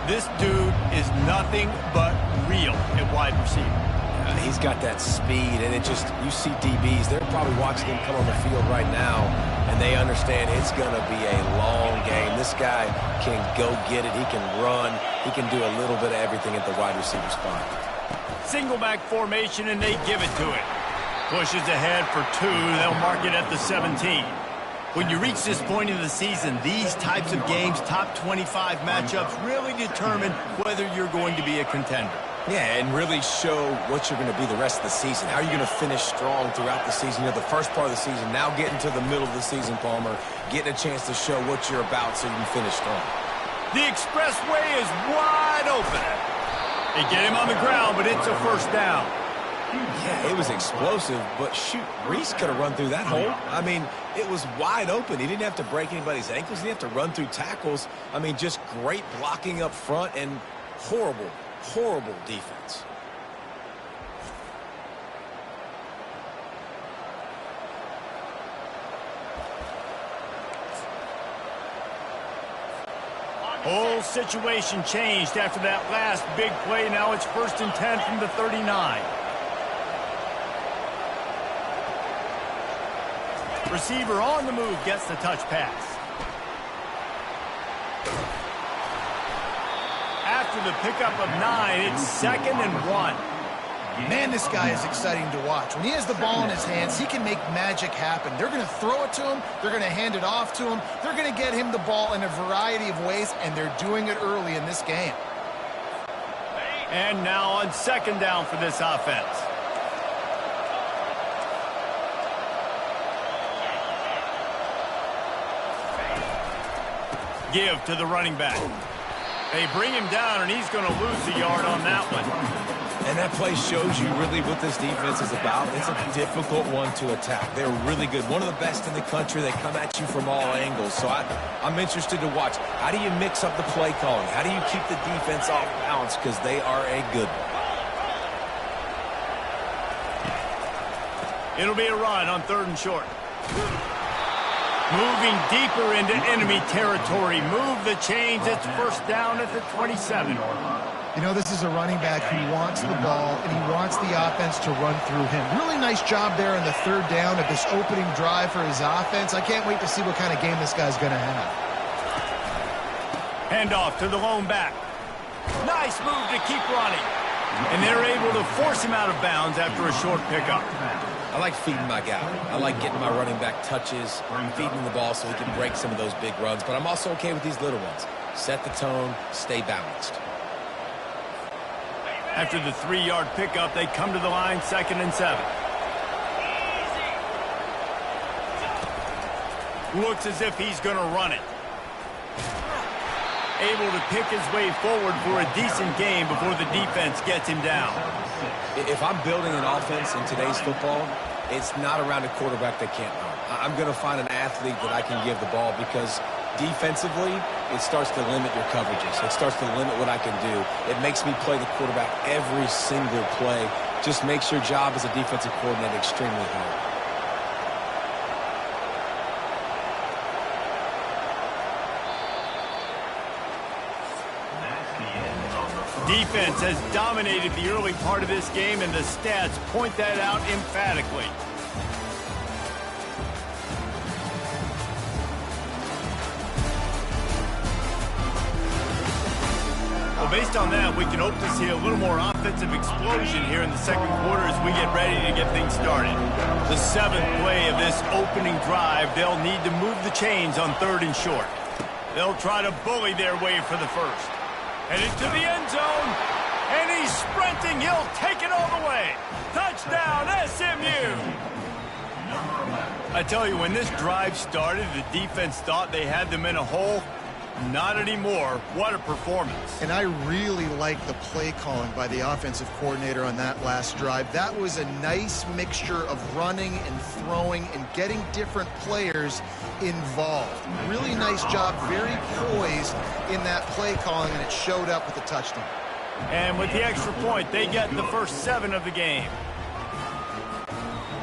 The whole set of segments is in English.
This dude is nothing but real at wide receiver. He's got that speed, and you see DBs, they're probably watching him come on the field right now, and they understand it's going to be a long game. This guy can go get it. He can run. He can do a little bit of everything at the wide receiver spot. Single back formation, and they give it to it. Pushes ahead for 2. They'll mark it at the 17. When you reach this point in the season, these types of games, top 25 matchups, really determine whether you're going to be a contender. Yeah, and really show what you're going to be the rest of the season. How are you going to finish strong throughout the season? You know, the first part of the season, now getting to the middle of the season, Palmer, getting a chance to show what you're about so you can finish strong. The expressway is wide open. They get him on the ground, but it's a first down. Yeah, it was explosive, but shoot, Reese could have run through that hole. I mean, it was wide open. He didn't have to break anybody's ankles. He didn't have to run through tackles. I mean, just great blocking up front and horrible defense. Whole situation changed after that last big play. Now it's 1st and 10 from the 39. Receiver on the move gets the touch pass. After the pickup of 9, it's 2nd and 1. Man, this guy is exciting to watch. When he has the ball in his hands, he can make magic happen. They're going to throw it to him. They're going to hand it off to him. They're going to get him the ball in a variety of ways, and they're doing it early in this game. And now on 2nd down for this offense. Give to the running back. They bring him down, and he's going to lose a yard on that one. And that play shows you really what this defense is about. It's a difficult one to attack. They're really good. One of the best in the country. They come at you from all angles. So I'm interested to watch. How do you mix up the play calling? How do you keep the defense off balance? Because they are a good one. It'll be a run on 3rd and short. Moving deeper into enemy territory. Move the chains. It's 1st down at the 27. You know, this is a running back who wants the ball, and he wants the offense to run through him. Really nice job there on the 3rd down of this opening drive for his offense. I can't wait to see what kind of game this guy's going to have. Handoff to the lone back. Nice move to keep running. And they're able to force him out of bounds after a short pickup. I like feeding my guy. I like getting my running back touches, feeding him the ball so he can break some of those big runs. But I'm also okay with these little ones. Set the tone, stay balanced. After the 3-yard pickup, they come to the line, 2nd and 7. Looks as if he's going to run it. Able to pick his way forward for a decent game before the defense gets him down. If I'm building an offense in today's football, it's not around a quarterback that can't run. I'm going to find an athlete that I can give the ball because defensively, it starts to limit your coverages. It starts to limit what I can do. It makes me play the quarterback every single play. Just makes your job as a defensive coordinator extremely hard. Defense has dominated the early part of this game, and the stats point that out emphatically. Well, based on that, we can hope to see a little more offensive explosion here in the 2nd quarter as we get ready to get things started. The 7th play of this opening drive, they'll need to move the chains on 3rd and short. They'll try to bully their way for the first. Headed to the end zone, and he's sprinting. He'll take it all the way. Touchdown, SMU! I tell you, when this drive started, the defense thought they had them in a hole. Not anymore. What a performance. And I really like the play calling by the offensive coordinator on that last drive. That was a nice mixture of running and throwing and getting different players involved. Really nice job, very poised in that play calling, and it showed up with the touchdown. And with the extra point, they get the first 7 of the game.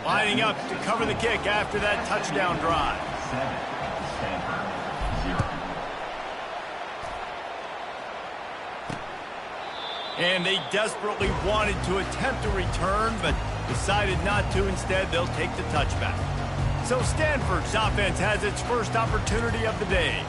Lining up to cover the kick after that touchdown drive. 7-0. And they desperately wanted to attempt a return, but decided not to. Instead, they'll take the touchback. So Stanford's offense has its first opportunity of the day.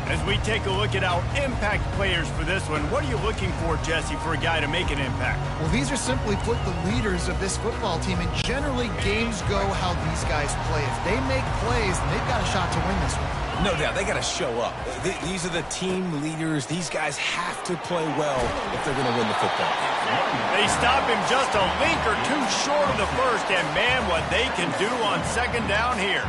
As we take a look at our impact players for this one, what are you looking for, Jesse, for a guy to make an impact? Well, these are simply put the leaders of this football team, and generally games go how these guys play. If they make plays, then they've got a shot to win this one. No doubt, they got to show up. These are the team leaders. These guys have to play well if they're going to win the football game. They stop him just a link or two short of the first, and man, what they can do on second down here.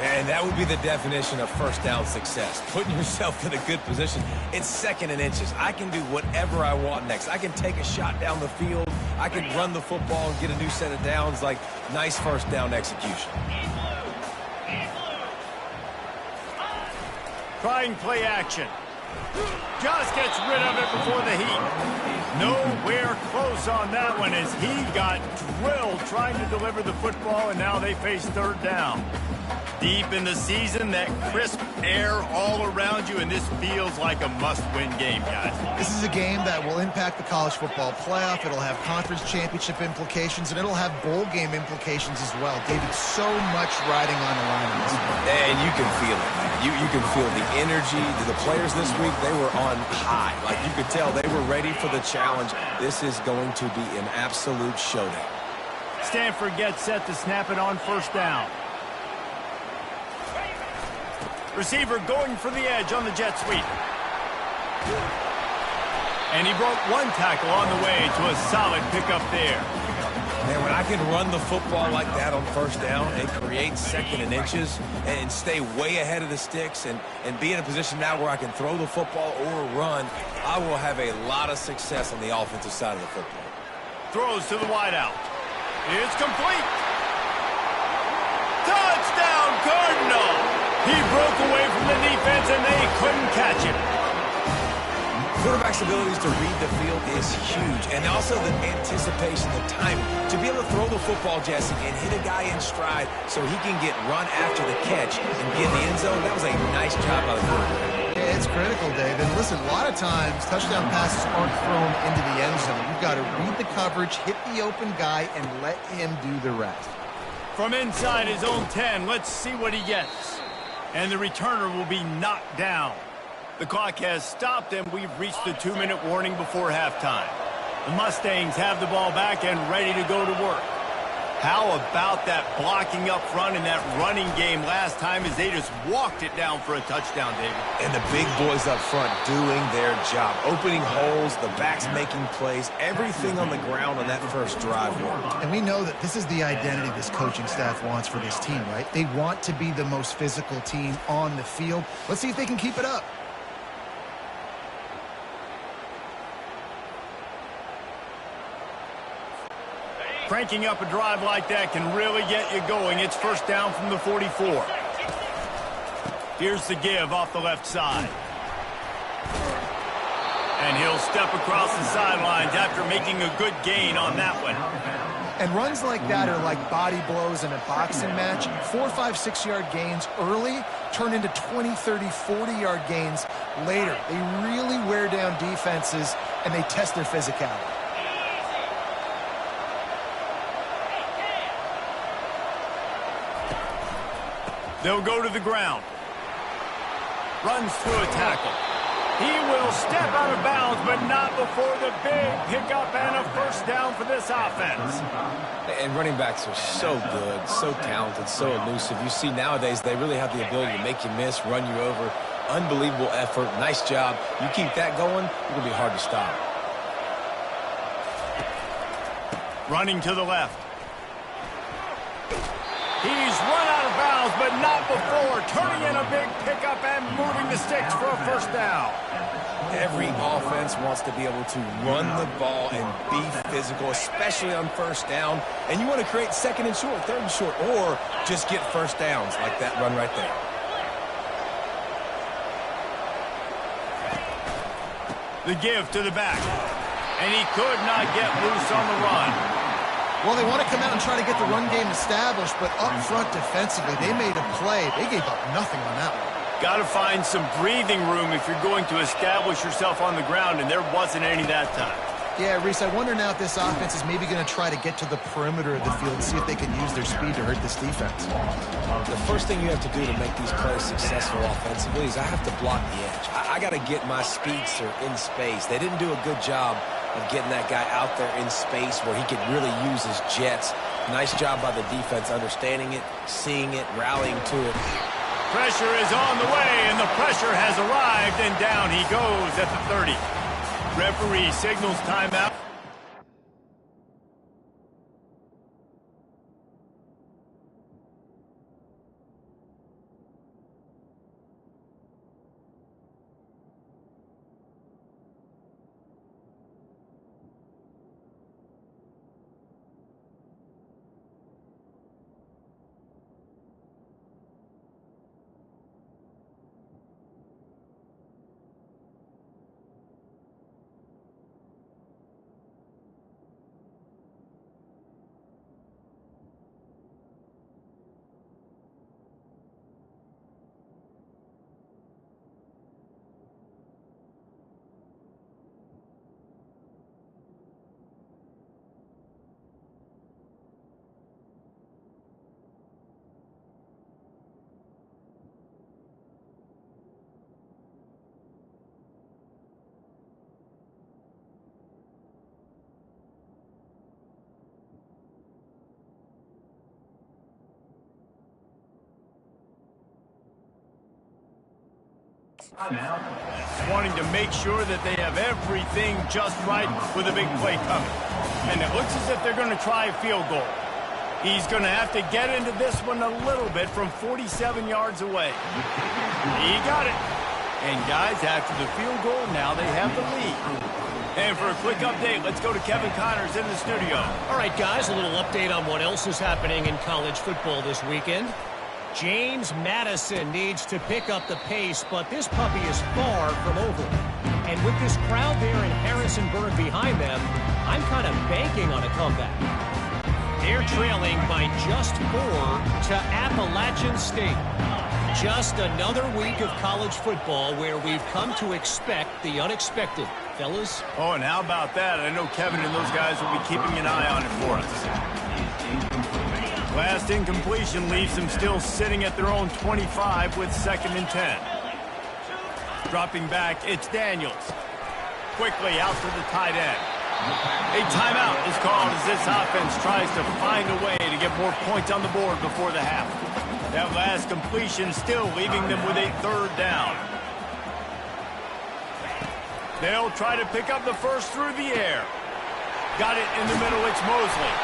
And that would be the definition of first down success. Putting yourself in a good position. It's second and inches. I can do whatever I want next. I can take a shot down the field. I can run the football and get a new set of downs. Like, nice first down execution. Trying play action. Just gets rid of it before the heat. Nowhere close on that one as he got drilled trying to deliver the football, and now they face third down. Deep in the season, that crisp air all around you, and this feels like a must-win game, guys. This is a game that will impact the college football playoff. It'll have conference championship implications, and it'll have bowl game implications as well. David, so much riding on the line in this one. And you can feel it, man. You can feel the energy. The players this week, they were on high. Like, you could tell they were ready for the challenge. This is going to be an absolute showdown. Stanford gets set to snap it on first down. Receiver going for the edge on the jet sweep. And he broke one tackle on the way to a solid pickup there. Man, when I can run the football like that on first down and create second and inches and stay way ahead of the sticks and be in a position now where I can throw the football or run, I will have a lot of success on the offensive side of the football. Throws to the wideout. It's complete. Touchdown, Cardinal! He broke away from the defense, and they couldn't catch him. Quarterback's abilities to read the field is huge, and also the anticipation, the timing. To be able to throw the football, Jesse, and hit a guy in stride so he can get run after the catch and get in the end zone, that was a nice job by the quarterback. Yeah, it's critical, David. Listen, a lot of times touchdown passes aren't thrown into the end zone. You've got to read the coverage, hit the open guy, and let him do the rest. From inside his own 10, let's see what he gets. And the returner will be knocked down. The clock has stopped, and we've reached the 2-minute warning before halftime. The Mustangs have the ball back and ready to go to work. How about that blocking up front and that running game last time as they just walked it down for a touchdown, David? And the big boys up front doing their job. Opening holes, the backs making plays, everything on the ground on that first drive worked. And we know that this is the identity this coaching staff wants for this team, right? They want to be the most physical team on the field. Let's see if they can keep it up. Cranking up a drive like that can really get you going. It's first down from the 44. Here's the give off the left side. And he'll step across the sidelines after making a good gain on that one. And runs like that are like body blows in a boxing match. 4, 5, 6-yard gains early turn into 20, 30, 40-yard gains later. They really wear down defenses, and they test their physicality. They'll go to the ground. Runs through a tackle. He will step out of bounds, but not before the big pickup and a first down for this offense. And running backs are so good, so talented, so elusive. You see nowadays they really have the ability to make you miss, run you over. Unbelievable effort. Nice job. You keep that going, it's going to be hard to stop. Running to the left. He's run out of bounds, but not before turning in a big pickup and moving the sticks for a first down. Every offense wants to be able to run the ball and be physical, especially on first down. And you want to create second and short, third and short, or just get first downs like that run right there. The give to the back. And he could not get loose on the run. Well, they want to come out and try to get the run game established, but up front defensively, they made a play. They gave up nothing on that one. Got to find some breathing room if you're going to establish yourself on the ground, and there wasn't any that time. Yeah, Reese, I wonder now if this offense is maybe going to try to get to the perimeter of the field and see if they can use their speed to hurt this defense. The first thing you have to do to make these plays successful offensively is I have to block the edge. I got to get my speedster in space. They didn't do a good job of getting that guy out there in space where he could really use his jets. Nice job by the defense understanding it, seeing it, rallying to it. Pressure is on the way, and the pressure has arrived, and down he goes at the 30. Referee signals timeout. Wanting to make sure that they have everything just right with a big play coming. And it looks as if they're going to try a field goal. He's going to have to get into this one a little bit from 47 yards away. He got it. And guys, after the field goal, now they have the lead. And for a quick update, let's go to Kevin Connors in the studio. All right, guys, a little update on what else is happening in college football this weekend. James Madison needs to pick up the pace, but this puppy is far from over. And with this crowd there in Harrisonburg behind them, I'm kind of banking on a comeback. They're trailing by just 4 to Appalachian State. Just another week of college football where we've come to expect the unexpected. Fellas? Oh, and how about that? I know Kevin and those guys will be keeping an eye on it for us. Last incompletion leaves them still sitting at their own 25 with 2nd and 10. Dropping back, it's Daniels. Quickly out to the tight end. A timeout is called as this offense tries to find a way to get more points on the board before the half. That last completion still leaving them with a 3rd down. They'll try to pick up the first through the air. Got it in the middle, it's Mosley.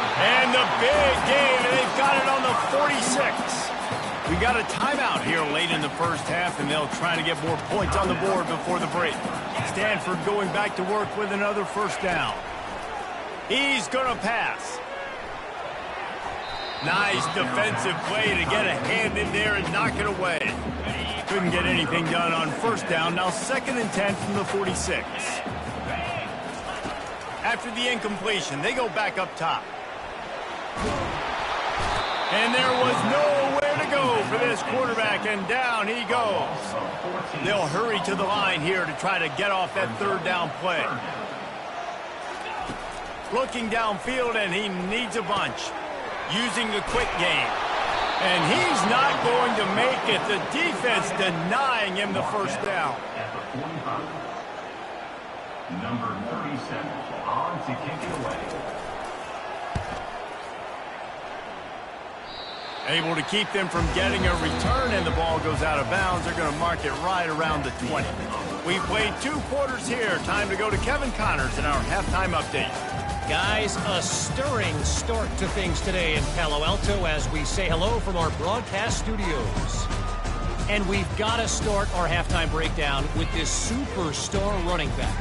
And the big game, and they've got it on the 46. We got a timeout here late in the first half, and they'll try to get more points on the board before the break. Stanford going back to work with another 1st down. He's going to pass. Nice defensive play to get a hand in there and knock it away. Couldn't get anything done on 1st down. Now 2nd and 10 from the 46. After the incompletion, they go back up top. And there was nowhere to go for this quarterback, and down he goes. They'll hurry to the line here to try to get off that 3rd down play. Looking downfield, and he needs a bunch. Using the quick game. And he's not going to make it. The defense denying him the 1st down. Number 37 on to kick it away. Able to keep them from getting a return, and the ball goes out of bounds. They're going to mark it right around the 20. We played 2 quarters here. Time to go to Kevin Connors in our halftime update. Guys, a stirring start to things today in Palo Alto as we say hello from our broadcast studios. And we've got to start our halftime breakdown with this superstar running back.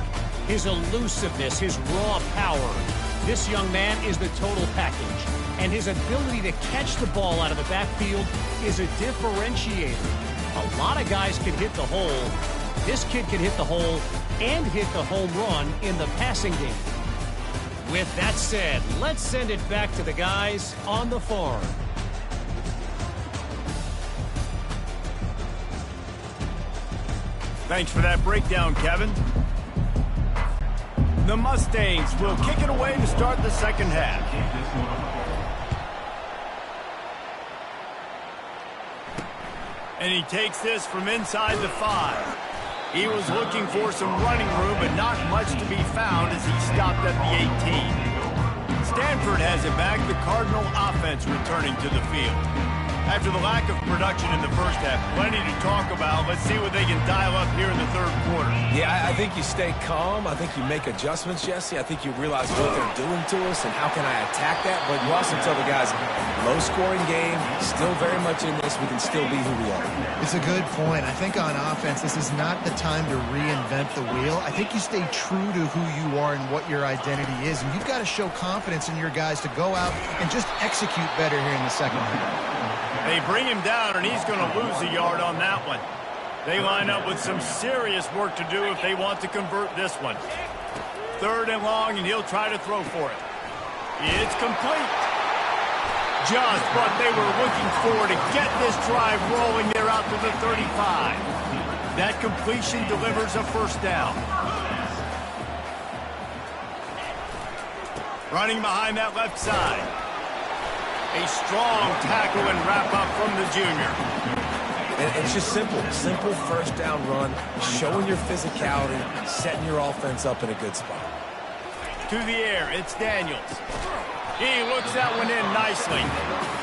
His elusiveness, his raw power. This young man is the total package. And his ability to catch the ball out of the backfield is a differentiator. A lot of guys can hit the hole. This kid can hit the hole and hit the home run in the passing game. With that said, let's send it back to the guys on the farm. Thanks for that breakdown, Kevin. The Mustangs will kick it away to start the second half. And he takes this from inside the 5. He was looking for some running room, but not much to be found as he stopped at the 18. Stanford has it back, the Cardinal offense returning to the field. After the lack of production in the first half, plenty to talk about. Let's see what they can dial up here in the third quarter. Yeah, I think you stay calm. I think you make adjustments, Jesse. I think you realize what they're doing to us and how can I attack that. But you also tell the guys, low-scoring game, still very much in this. We can still be who we are. It's a good point. I think on offense, this is not the time to reinvent the wheel. I think you stay true to who you are and what your identity is. And you've got to show confidence in your guys to go out and just execute better here in the second half. They bring him down, and he's going to lose a yard on that one. They line up with some serious work to do if they want to convert this one. 3rd and long, and he'll try to throw for it. It's complete. Just what they were looking for to get this drive rolling there out to the 35. That completion delivers a first down. Running behind that left side. A strong tackle and wrap-up from the junior. And it's just simple. Simple first down run, showing your physicality, setting your offense up in a good spot. To the air, it's Daniels. He looks that one in nicely.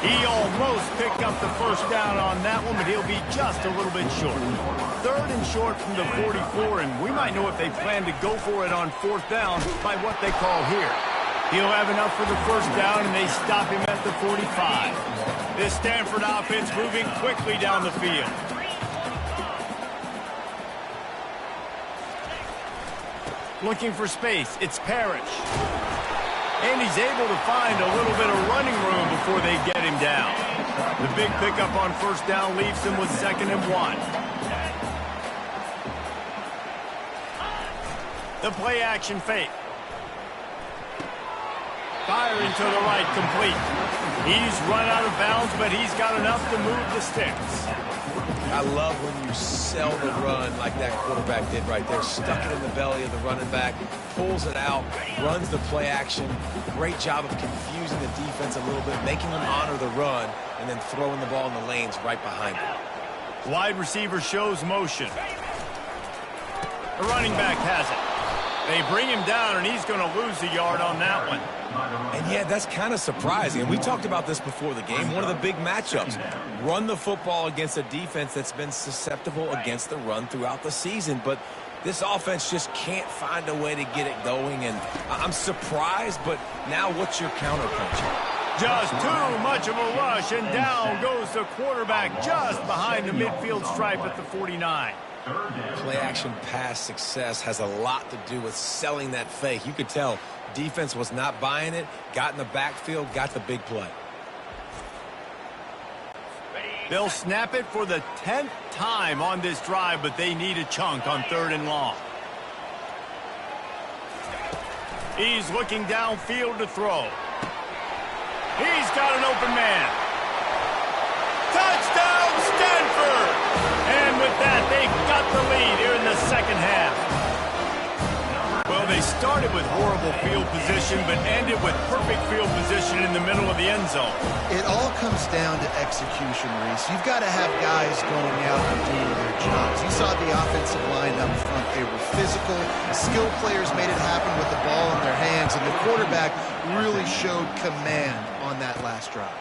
He almost picked up the first down on that one, but he'll be just a little bit short. 3rd and short from the 44, and we might know if they plan to go for it on 4th down by what they call here. He'll have enough for the first down, and they stop him at the 45. This Stanford offense moving quickly down the field. Looking for space, it's Parrish. And he's able to find a little bit of running room before they get him down. The big pickup on first down leaves him with 2nd and 1. The play action fake. Firing to the right, complete. He's run out of bounds, but he's got enough to move the sticks. I love when you sell the run like that quarterback did right there. Stuck it in the belly of the running back, pulls it out, runs the play action. Great job of confusing the defense a little bit, making them honor the run, and then throwing the ball in the lanes right behind him. Wide receiver shows motion. The running back has it. They bring him down, and he's going to lose a yard on that one. And yeah, that's kind of surprising. And we talked about this before the game. One of the big matchups. Run the football against a defense that's been susceptible against the run throughout the season. But this offense just can't find a way to get it going. And I'm surprised, but now what's your counterpunch? Just too much of a rush, and down goes the quarterback just behind the midfield stripe at the 49. Play-action pass success has a lot to do with selling that fake. You could tell defense was not buying it, got in the backfield, got the big play. They'll snap it for the 10th time on this drive, but they need a chunk on 3rd and long. He's looking downfield to throw. He's got an open man. Touchdown, Stanford! And with that, they've got the lead here in the second half. Well, they started with horrible field position, but ended with perfect field position in the middle of the end zone. It all comes down to execution, Reese. You've got to have guys going out and doing their jobs. You saw the offensive line up front. They were physical. Skilled players made it happen with the ball in their hands, and the quarterback really showed command on that last drive.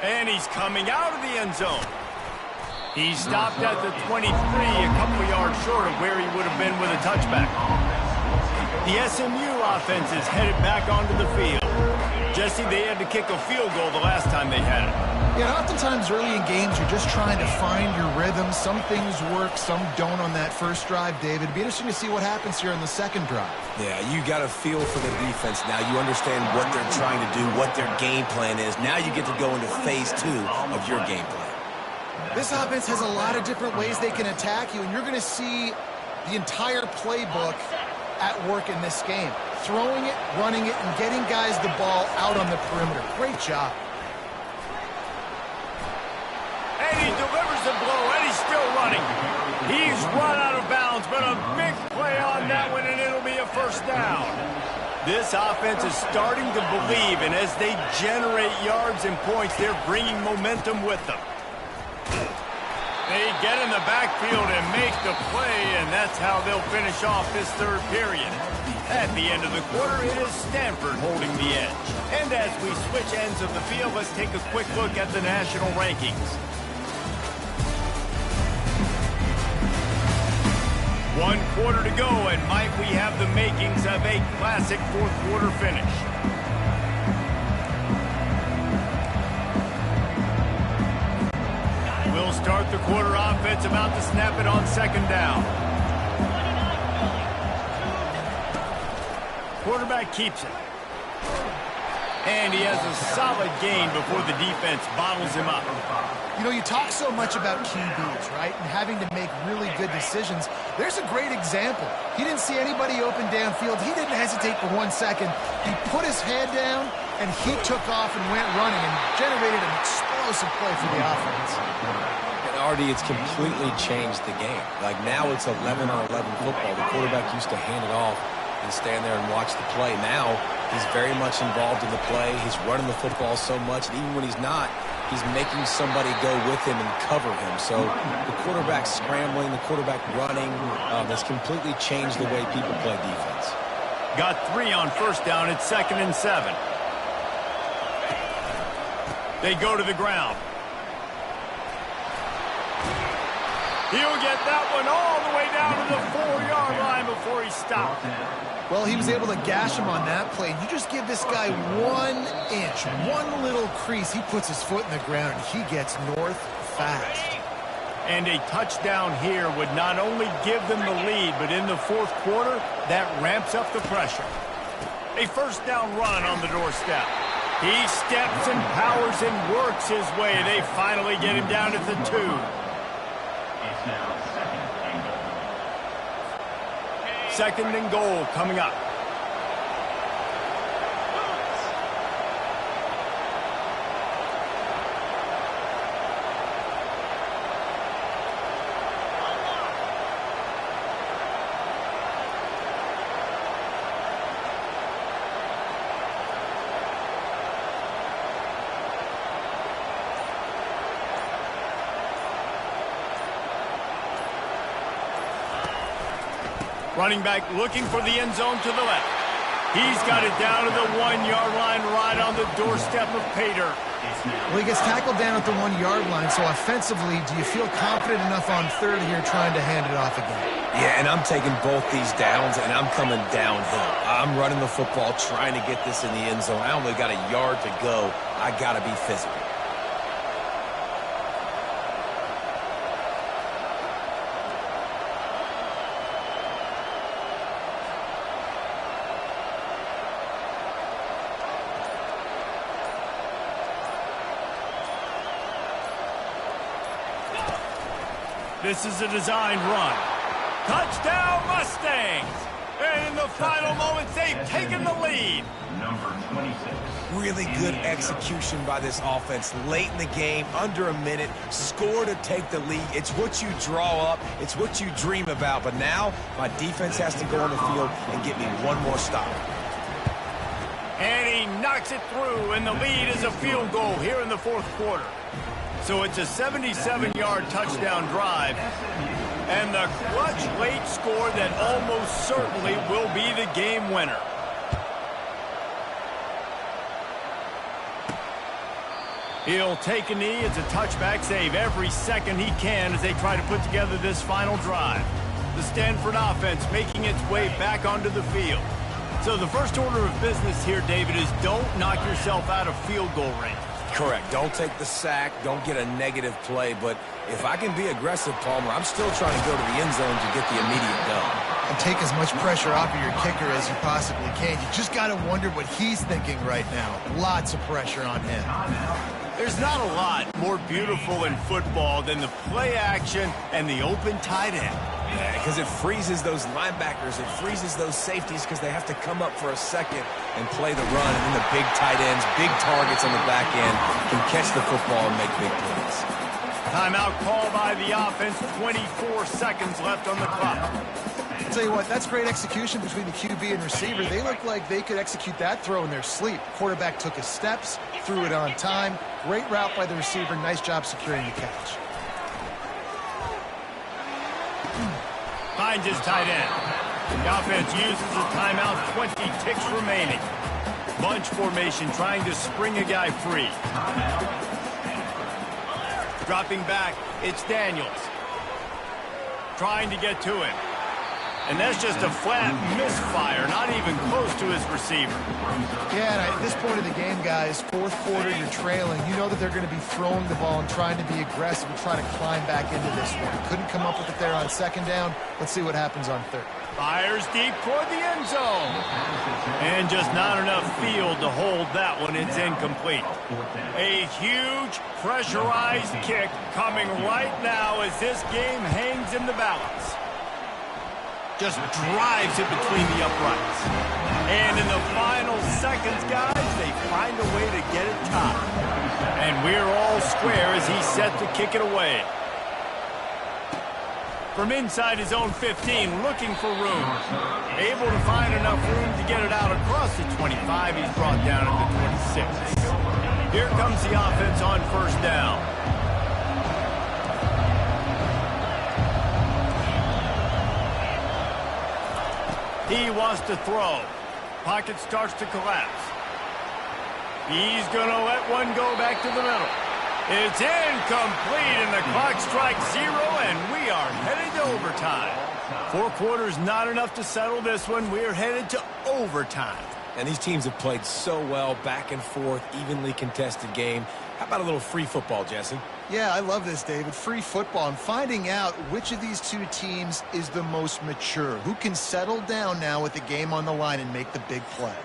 And he's coming out of the end zone. He stopped at the 23, a couple yards short of where he would have been with a touchback. The SMU offense is headed back onto the field. Jesse, they had to kick a field goal the last time they had it. Yeah, oftentimes early in games, you're just trying to find your rhythm. Some things work, some don't on that first drive, David. It'd be interesting to see what happens here on the second drive. Yeah, you got a feel for the defense now. You understand what they're trying to do, what their game plan is. Now you get to go into phase 2 of your game plan. This offense has a lot of different ways they can attack you, and you're going to see the entire playbook at work in this game. Throwing it, running it, and getting guys the ball out on the perimeter. Great job. And he delivers the blow, and he's still running. He's run out of bounds, but a big play on that one, and it'll be a first down. This offense is starting to believe, and as they generate yards and points, they're bringing momentum with them. They get in the backfield and make the play, and that's how they'll finish off this third period. At the end of the quarter, it is Stanford holding the edge. And as we switch ends of the field, let's take a quick look at the national rankings. 1 quarter to go, and might we have the makings of a classic fourth quarter finish. We'll start the quarter offense, about to snap it on second down. Quarterback keeps it. And he has a solid gain before the defense bottles him up. You know, you talk so much about QBs, right, and having to make really good decisions. There's a great example. He didn't see anybody open downfield. He didn't hesitate for 1 second. He put his head down, and he took off and went running and generated an explosive play for the offense. And Artie, it's completely changed the game. Like now it's 11-on-11 football. The quarterback used to hand it off and stand there and watch the play. Now he's very much involved in the play. He's running the football so much, and even when he's not, he's making somebody go with him and cover him. So the quarterback scrambling, the quarterback running has completely changed the way people play defense. Got 3 on first down. It's 2nd and 7. They go to the ground. He'll get that one all the way down to the 4-yard line before he stopped. Well, he was able to gash him on that play. You just give this guy 1 inch, one little crease. He puts his foot in the ground, and he gets north fast. And a touchdown here would not only give them the lead, but in the fourth quarter, that ramps up the pressure. A first down run on the doorstep. He steps and powers and works his way. They finally get him down at the 2. It's now 2nd and goal. 2nd and goal coming up. Running back looking for the end zone to the left. He's got it down to the 1-yard line, right on the doorstep of Pater. Well, he gets tackled down at the 1-yard line, so offensively, do you feel confident enough on third here trying to hand it off again? Yeah, and I'm taking both these downs, and I'm coming downhill. I'm running the football, trying to get this in the end zone. I only got a yard to go. I got to be physical. This is a designed run. Touchdown, Mustangs! And in the final moments, they've taken the lead. Number 26. Really good execution by this offense. Late in the game, under a minute, score to take the lead. It's what you draw up. It's what you dream about. But now, my defense has to go on the field and get me one more stop. And he knocks it through, and the lead is a field goal here in the fourth quarter. So it's a 77-yard touchdown drive, and the clutch late score that almost certainly will be the game winner. He'll take a knee. It's a touchback save every second he can as they try to put together this final drive. The Stanford offense making its way back onto the field. So the first order of business here, David, is don't knock yourself out of field goal range. Correct. Don't take the sack. Don't get a negative play. But if I can be aggressive, Palmer, I'm still trying to go to the end zone to get the immediate done. And take as much pressure off of your kicker as you possibly can. You just got to wonder what he's thinking right now. Lots of pressure on him. There's not a lot more beautiful in football than the play action and the open tight end. Yeah, because it freezes those linebackers. It freezes those safeties because they have to come up for a second and play the run. And then the big tight ends, big targets on the back end can catch the football and make big plays. Timeout called by the offense. 24 seconds left on the clock. I'll tell you what, that's great execution between the QB and receiver. They look like they could execute that throw in their sleep. Quarterback took his steps, threw it on time. Great route by the receiver. Nice job securing the catch. Finds his tight end. The offense uses a timeout, 20 ticks remaining. Bunch formation trying to spring a guy free. Dropping back, it's Daniels. Trying to get to him. And that's just a flat misfire, not even close to his receiver. Yeah, and at this point of the game, guys, fourth quarter, you're trailing. You know that they're going to be throwing the ball and trying to be aggressive and try to climb back into this one. Couldn't come up with it there on second down. Let's see what happens on third. Fires deep toward the end zone. And just not enough field to hold that one. It's incomplete. A huge pressurized kick coming right now as this game hangs in the balance. Just drives it between the uprights. And in the final seconds, guys, they find a way to get it tied. And we're all square as he's set to kick it away. From inside his own 15, looking for room. Able to find enough room to get it out across the 25. He's brought down at the 26. Here comes the offense on first down. He wants to throw. Pocket starts to collapse. He's going to let one go back to the middle. It's incomplete, and the clock strikes 0, and we are headed to overtime. 4 quarters, not enough to settle this one. We're headed to overtime. And these teams have played so well, back and forth, evenly contested game. How about a little free football, Jesse? Yeah, I love this, David. Free football and finding out which of these two teams is the most mature, who can settle down now with the game on the line and make the big play.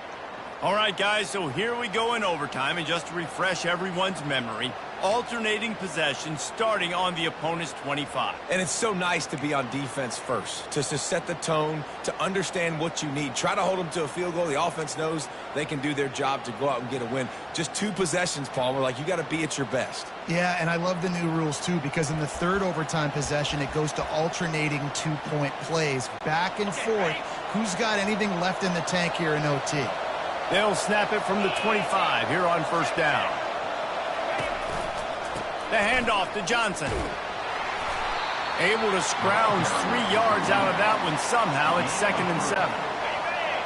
All right, guys, so here we go in overtime, and just to refresh everyone's memory, alternating possession starting on the opponent's 25. And it's so nice to be on defense first, to set the tone, to understand what you need. Try to hold them to a field goal. The offense knows they can do their job to go out and get a win. Just 2 possessions, Paul. We're like, you got to be at your best. Yeah, and I love the new rules, too, because in the third overtime possession, it goes to alternating 2-point plays. Back and forth. Who's got anything left in the tank here in OT? They'll snap it from the 25 here on first down. The handoff to Johnson. Able to scrounge 3 yards out of that one somehow. It's 2nd and 7.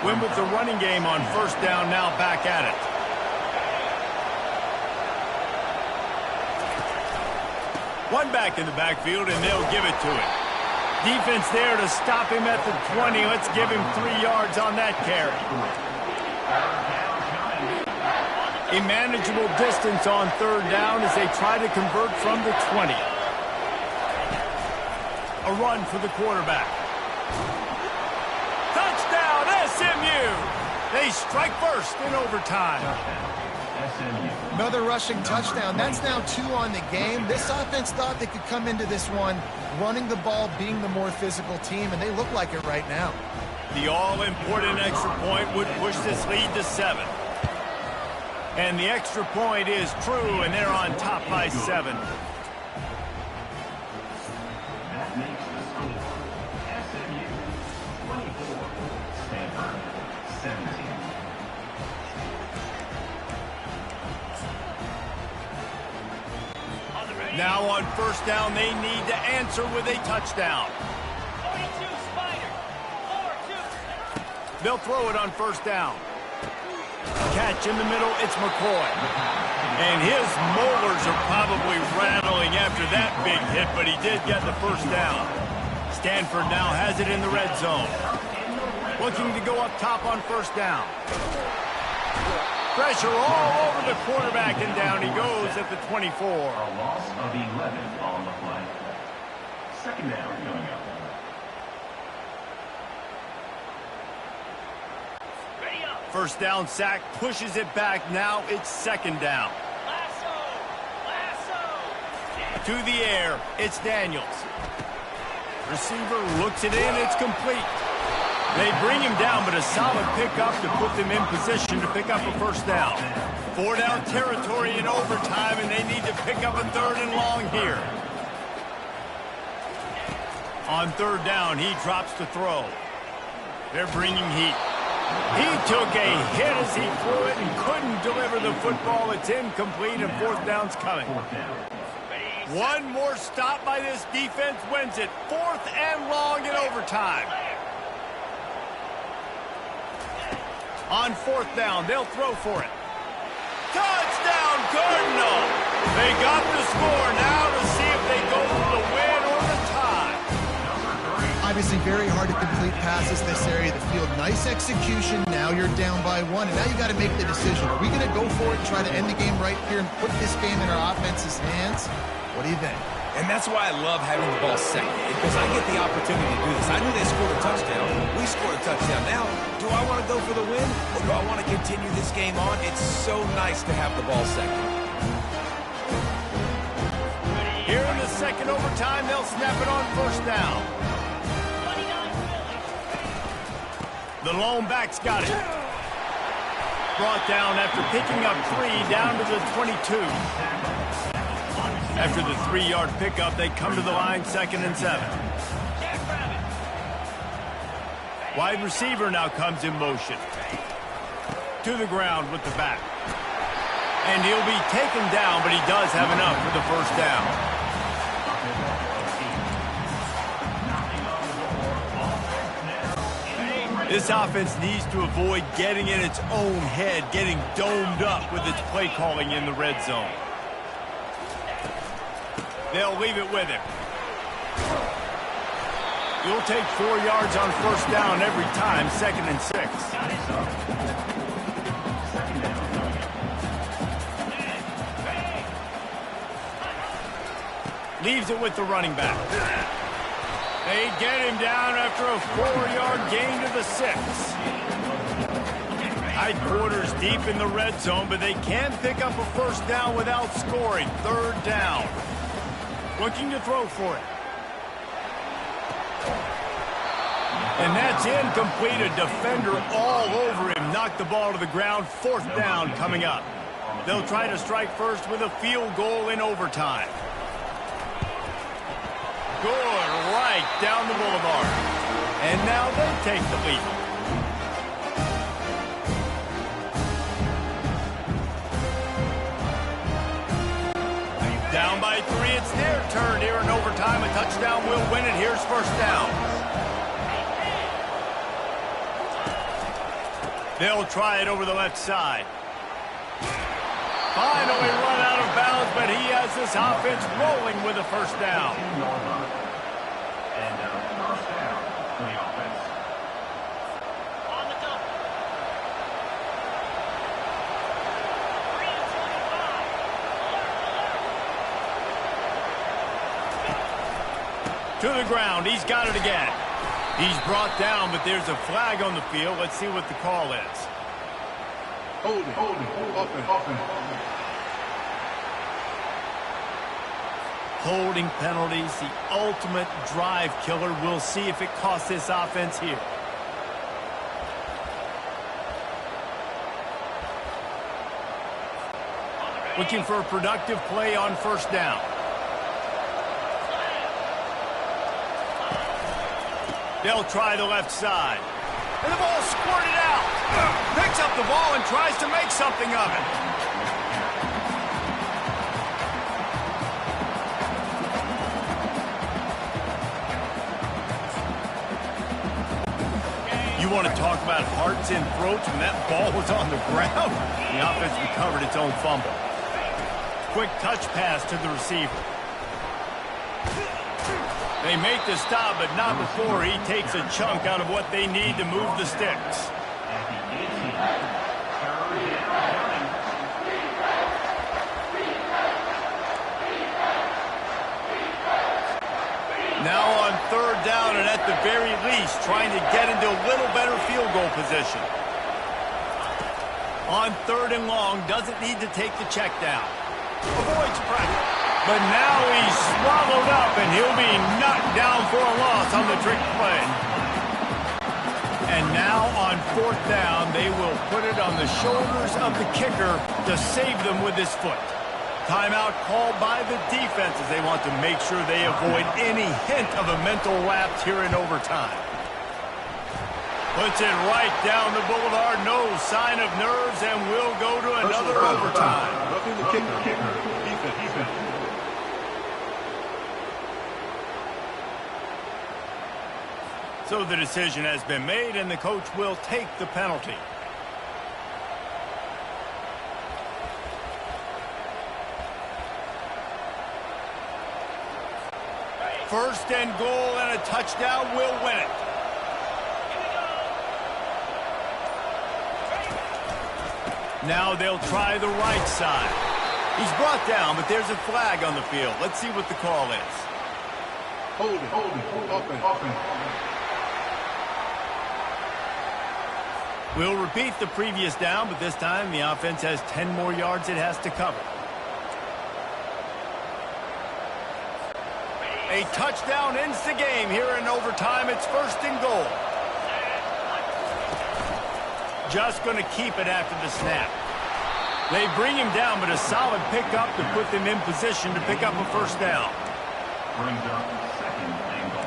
Win with the running game on first down, now back at it. One back in the backfield, and they'll give it to him. Defense there to stop him at the 20. Let's give him 3 yards on that carry. A manageable distance on third down as they try to convert from the 20. A run for the quarterback. Touchdown, SMU! They strike first in overtime. Another rushing touchdown. That's now 2 on the game. This offense thought they could come into this one running the ball, being the more physical team, and they look like it right now. The all-important extra point would push this lead to 7. And the extra point is true, and they're on top by 7. That makes the score SMU 24, Stanford 17. Now on first down, they need to answer with a touchdown. 42 Spider. 4-2. They'll throw it on first down. Catch in the middle, it's McCoy. And his molars are probably rattling after that big hit, but he did get the first down. Stanford now has it in the red zone. Looking to go up top on first down. Pressure all over the quarterback, and down he goes at the 24. A loss of 11 on the play. Second down coming up. First down sack, pushes it back. Now it's second down. To the air, it's Daniels. Receiver looks it in, it's complete. They bring him down, but a solid pickup to put them in position to pick up a first down. 4-down territory in overtime, and they need to pick up a 3rd and long here. On third down, he drops to throw. They're bringing heat. He took a hit as he threw it and couldn't deliver the football. It's incomplete and fourth down's coming. One more stop by this defense wins it. Fourth and long in overtime. On fourth down, they'll throw for it. Touchdown, Cardinal! They got the score now to see if they go for the win or the tie. Obviously very hard to complete passes this area of the field. Nice execution. Now you're down by one, and now you got to make the decision. Are we going to go for it and try to end the game right here and put this game in our offense's hands? What do you think? And that's why I love having the ball second, because I get the opportunity to do this. I knew they scored a touchdown. We scored a touchdown. Now, do I want to go for the win, or do I want to continue this game on? It's so nice to have the ball second. Here in the second overtime, they'll snap it on first down. The lone back's got it. Brought down after picking up 3 down to the 22. After the 3-yard pickup, they come to the line 2nd and 7. Wide receiver now comes in motion. To the ground with the back. And he'll be taken down, but he does have enough for the first down. This offense needs to avoid getting in its own head, getting domed up with its play calling in the red zone. They'll leave it with him. You'll take 4 yards on first down every time, 2nd and 6. Leaves it with the running back. They get him down after a 4-yard gain to the 6. Headquarters deep in the red zone, but they can pick up a first down without scoring. 3rd down. Looking to throw for it. And that's incomplete. A defender all over him. Knocked the ball to the ground. 4th down coming up. They'll try to strike first with a field goal in overtime. Good, right down the boulevard. And now they take the lead. Down by 3, it's their turn here in overtime. A touchdown will win it. Here's first down. They'll try it over the left side. Finally run out of bounds, but he has this offense rolling with a first down. And first down for the offense. On the double. 3 and 25. To the ground. He's got it again. He's brought down, but there's a flag on the field. Let's see what the call is. Holding, offense. Holding penalties, the ultimate drive killer. We'll see if it costs this offense here. Looking for a productive play on first down. They'll try the left side. And the ball squirted out. Picks up the ball and tries to make something of it. You want to talk about hearts and throats when that ball was on the ground? The offense recovered its own fumble. Quick touch pass to the receiver. They make the stop, but not before he takes a chunk out of what they need to move the sticks. Now on 3rd down, and at the very least, trying to get into a little better field goal position. On 3rd and long, doesn't need to take the check down. Avoids pressure. But now he's swallowed up, and he'll be knocked down for a loss on the trick play. And now on 4th down, they will put it on the shoulders of the kicker to save them with his foot. Timeout called by the defense as they want to make sure they avoid any hint of a mental lapse here in overtime. Puts it right down the boulevard. No sign of nerves, and we'll go to another overtime. Roughing the kicker. Defense. So the decision has been made, and the coach will take the penalty. First and goal, and a touchdown will win it. Now they'll try the right side. He's brought down, but there's a flag on the field. Let's see what the call is. Holding. Offense. We'll repeat the previous down, but this time the offense has 10 more yards it has to cover. A touchdown ends the game here in overtime. It's first and goal. Just going to keep it after the snap. They bring him down, but a solid pickup to put them in position to pick up a first down. Brings up second and goal.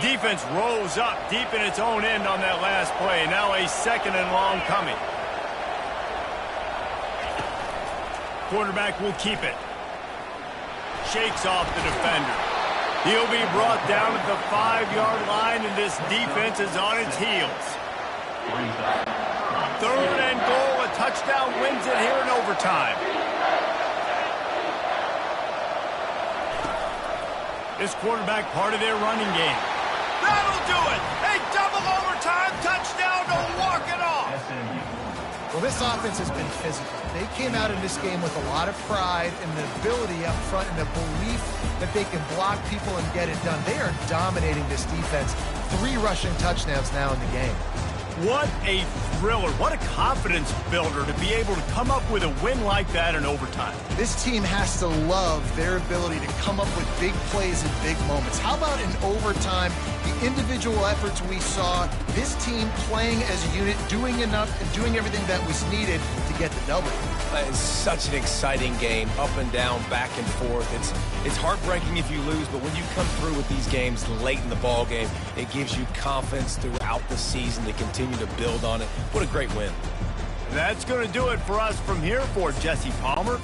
Defense rolls up deep in its own end on that last play. Now a second and long coming. Quarterback will keep it. Shakes off the defender. He'll be brought down at the 5-yard line, and this defense is on its heels. Third and goal. A touchdown wins it here in overtime. This quarterback part of their running game. That'll do it! A double overtime touchdown to walk it off! Well, this offense has been physical. They came out in this game with a lot of pride and the ability up front and the belief that they can block people and get it done. They are dominating this defense. 3 rushing touchdowns now in the game. What a thriller. What a confidence builder to be able to come up with a win like that in overtime. This team has to love their ability to come up with big plays in big moments. How about in overtime, the individual efforts we saw, this team playing as a unit, doing enough and doing everything that was needed to get the W. It's such an exciting game, up and down, back and forth. It's heartbreaking if you lose, but when you come through with these games late in the ball game, it gives you confidence throughout the season to continue to build on it. What a great win. That's going to do it for us from here for Jesse Palmer.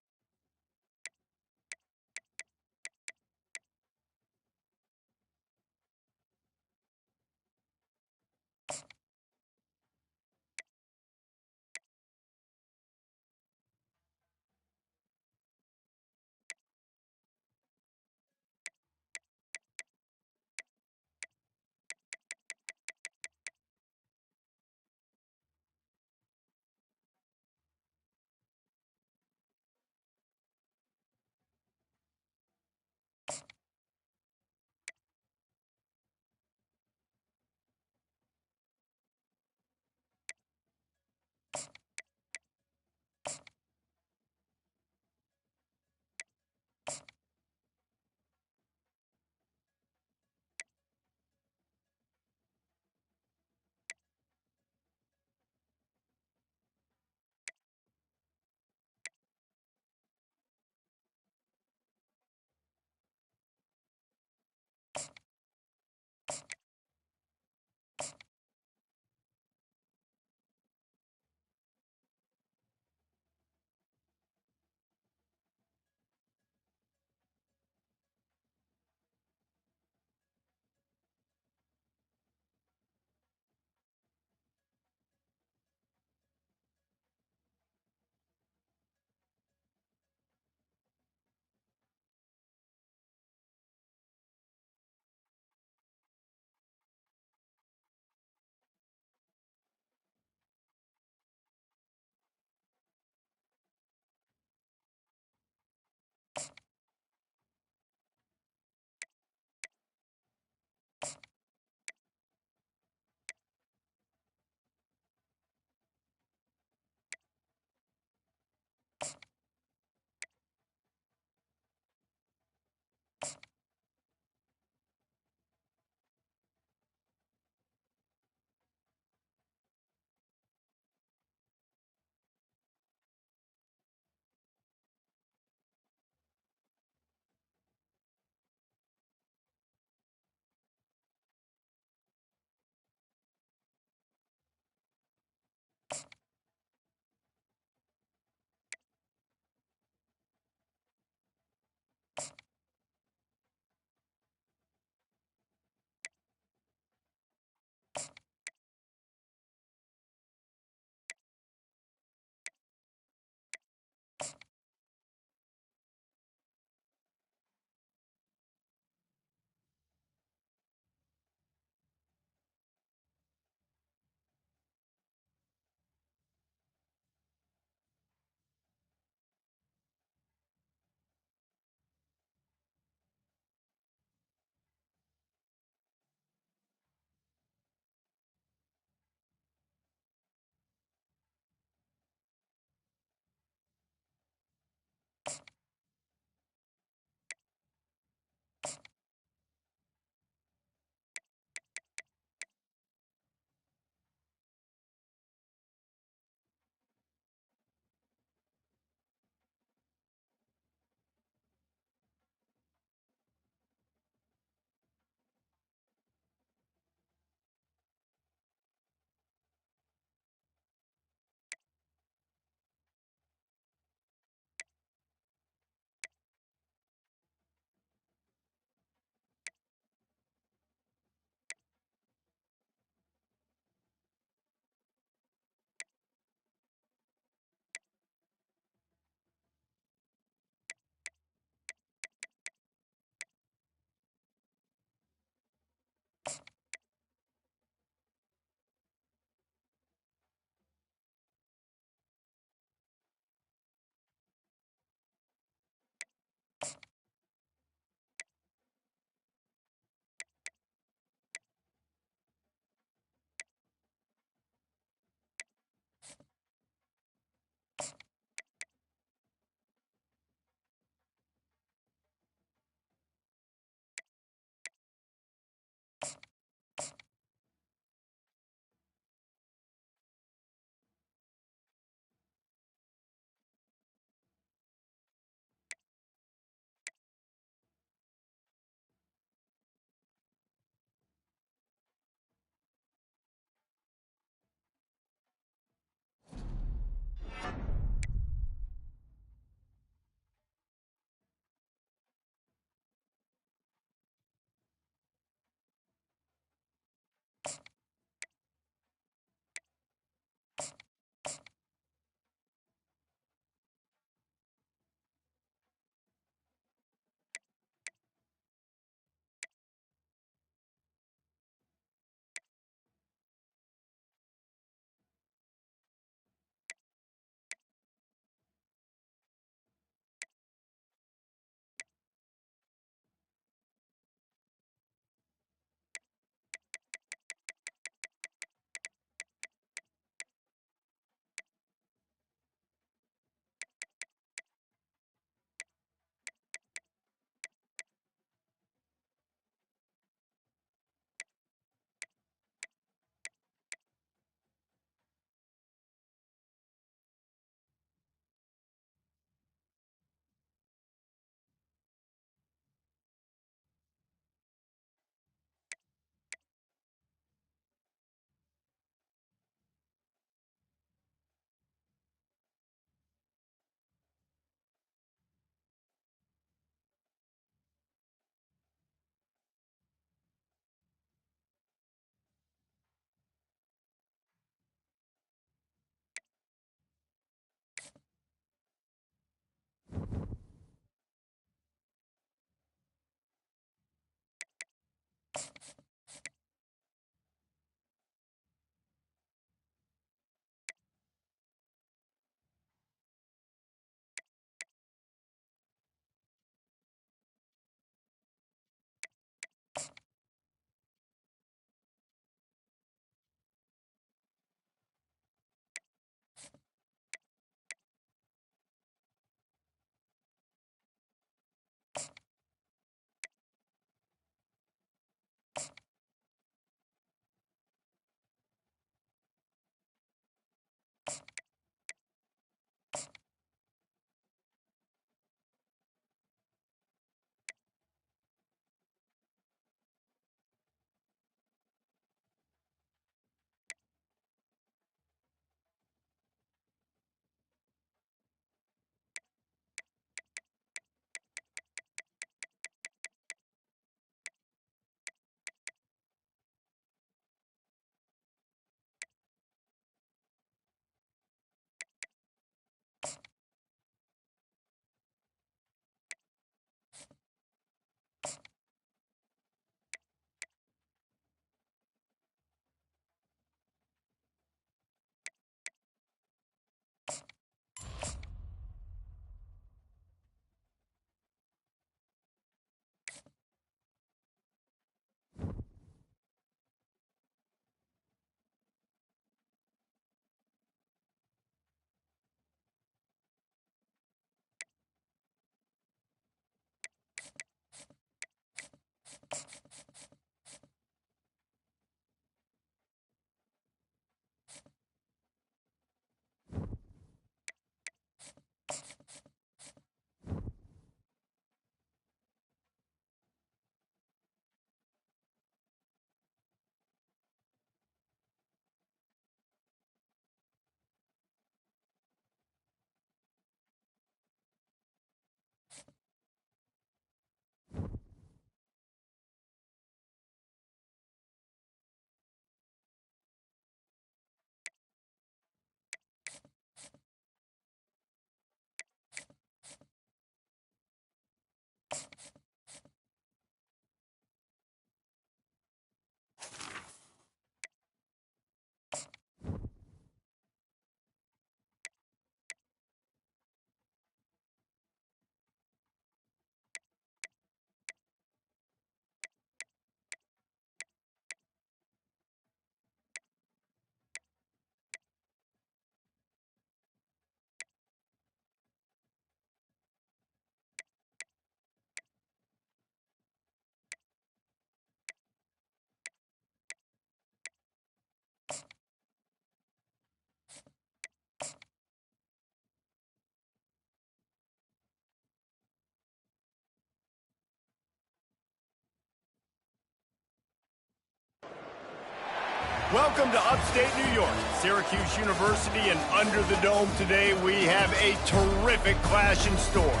Welcome to upstate New York, Syracuse University, and under the dome today we have a terrific clash in store.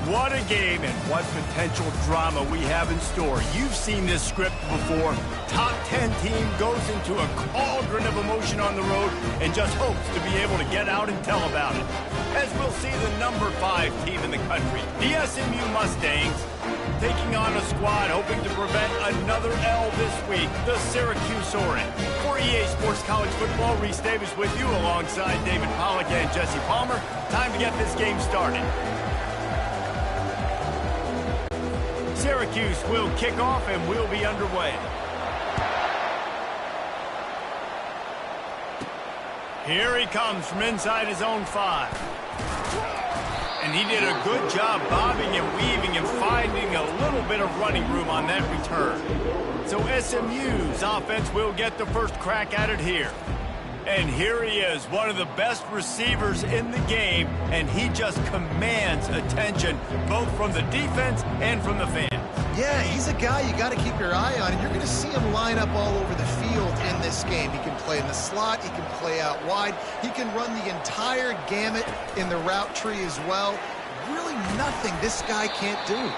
What a game and what potential drama we have in store. You've seen this script before. Top 10 team goes into a cauldron of emotion on the road and just hopes to be able to get out and tell about it. As we'll see the number 5 team in the country, the SMU Mustangs, taking on a squad hoping to prevent another L this week, the Syracuse Orange. For EA Sports College Football, Reese Davis with you alongside David Pollack and Jesse Palmer. Time to get this game started. Syracuse will kick off and we'll be underway. Here he comes from inside his own 5. And he did a good job bobbing and weaving and finding a little bit of running room on that return. So SMU's offense will get the first crack at it here. And here he is, one of the best receivers in the game, and he just commands attention both from the defense and from the fans. Yeah, he's a guy you got to keep your eye on, and you're going to see him line up all over the field in this game. He can play in the slot, he can play out wide, he can run the entire gamut in the route tree as well. Really nothing this guy can't do.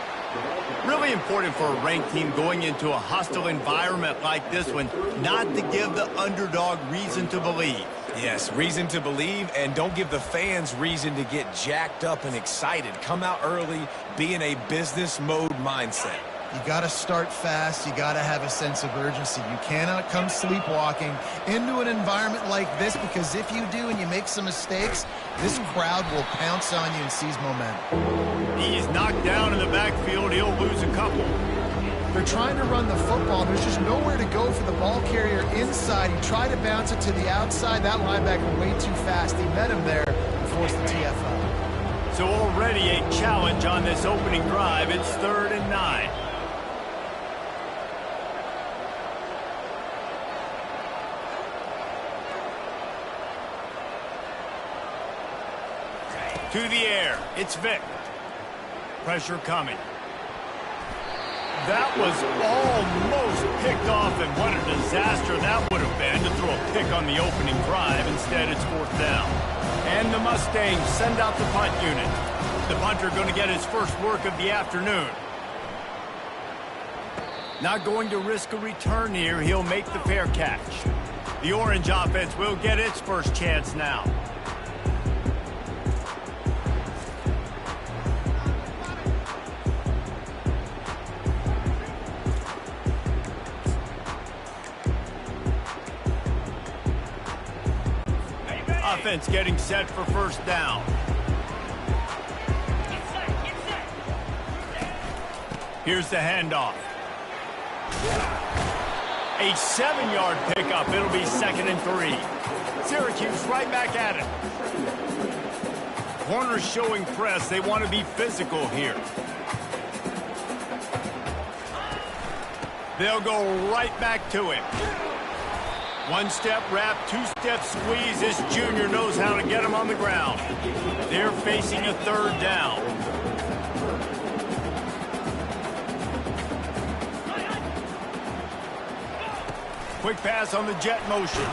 Really important for a ranked team going into a hostile environment like this one, not to give the underdog reason to believe. Yes, reason to believe, and don't give the fans reason to get jacked up and excited. Come out early, be in a business mode mindset. You got to start fast. You got to have a sense of urgency. You cannot come sleepwalking into an environment like this, because if you do and you make some mistakes, this crowd will pounce on you and seize momentum. He's knocked down in the backfield. He'll lose a couple. They're trying to run the football. There's just nowhere to go for the ball carrier inside. He tried to bounce it to the outside. That linebacker way too fast. He met him there and forced the TFL. So already a challenge on this opening drive. It's 3rd and 9. To the air. It's Vick. Pressure coming. That was almost picked off, and what a disaster that would have been to throw a pick on the opening drive. Instead, it's 4th down. And the Mustangs send out the punt unit. The punter going to get his first work of the afternoon. Not going to risk a return here. He'll make the fair catch. The Orange offense will get its first chance now. Offense getting set for first down. Here's the handoff. A 7-yard pickup. It'll be 2nd and 3. Syracuse right back at it. Corners showing press. They want to be physical here. They'll go right back to him. 1-step wrap, 2-step squeeze. This junior knows how to get him on the ground. They're facing a 3rd down. Quick pass on the jet motion.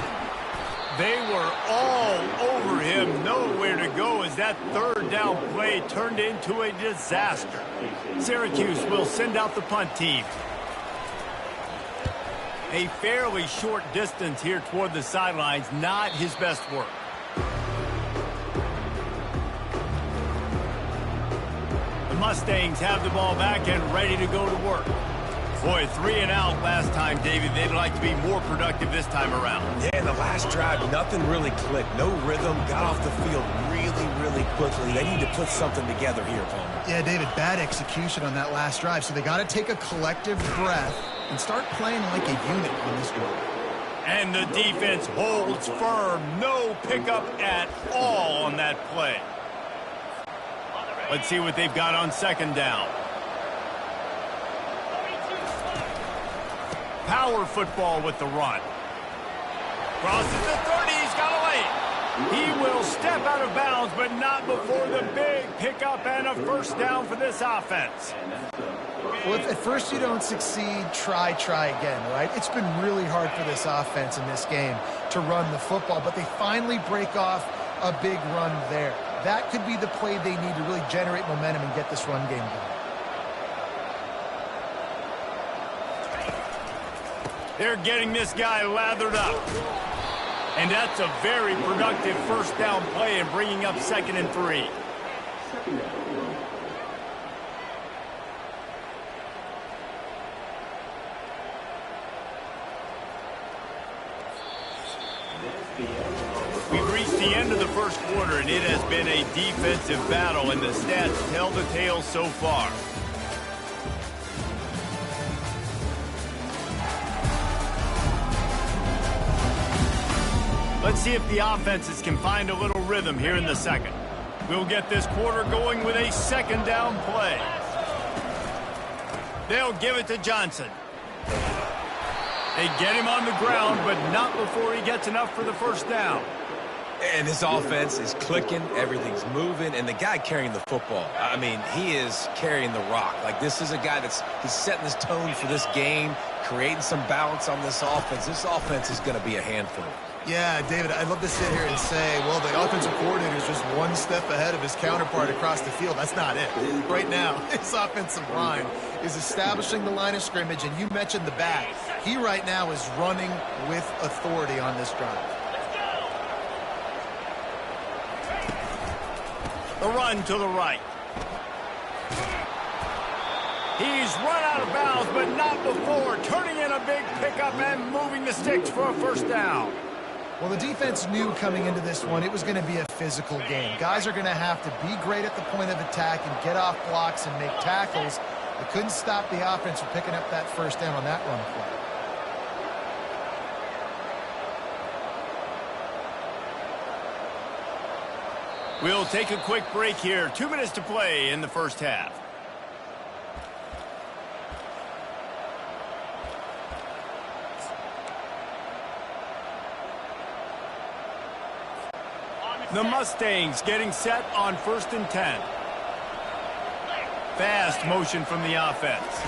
They were all over him. Nowhere to go as that 3rd down play turned into a disaster. Syracuse will send out the punt team. A fairly short distance here toward the sidelines, not his best work. The Mustangs have the ball back and ready to go to work. Boy, 3 and out last time, David. They'd like to be more productive this time around. Yeah, in the last drive, nothing really clicked. No rhythm, got off the field really quickly. They need to put something together here, Palmer. Yeah, David, bad execution on that last drive, so they got to take a collective breath and start playing like a unit on this drive. And the defense holds firm. No pickup at all on that play. Let's see what they've got on 2nd down. Power football with the run. Crosses the 30. He's got a lane. He will step out of bounds, but not before the big pickup and a first down for this offense. Well, if at first you don't succeed, try again, right? It's been really hard for this offense in this game to run the football, but they finally break off a big run there. That could be the play they need to really generate momentum and get this run game going. They're getting this guy lathered up. And that's a very productive first down play and bringing up 2nd and 3. We've reached the end of the first quarter, and it has been a defensive battle, and the stats tell the tale so far. Let's see if the offenses can find a little rhythm here in the second. We'll get this quarter going with a 2nd down play. They'll give it to Johnson. They get him on the ground, but not before he gets enough for the first down. And this offense is clicking, everything's moving, and the guy carrying the football, I mean, he is carrying the rock. Like, this is a guy he's setting this tone for this game, creating some balance on this offense. This offense is going to be a handful. Yeah, David, I'd love to sit here and say, well, the offensive coordinator is just one step ahead of his counterpart across the field. That's not it. Right now, his offensive line is establishing the line of scrimmage, and you mentioned the back. He right now is running with authority on this drive. The run to the right. He's run out of bounds, but not before turning in a big pickup and moving the sticks for a first down. Well, the defense knew coming into this one it was going to be a physical game. Guys are going to have to be great at the point of attack and get off blocks and make tackles. They couldn't stop the offense from picking up that first down on that run play. We'll take a quick break here. 2 minutes to play in the first half. The Mustangs getting set on 1st and 10. Fast motion from the offense.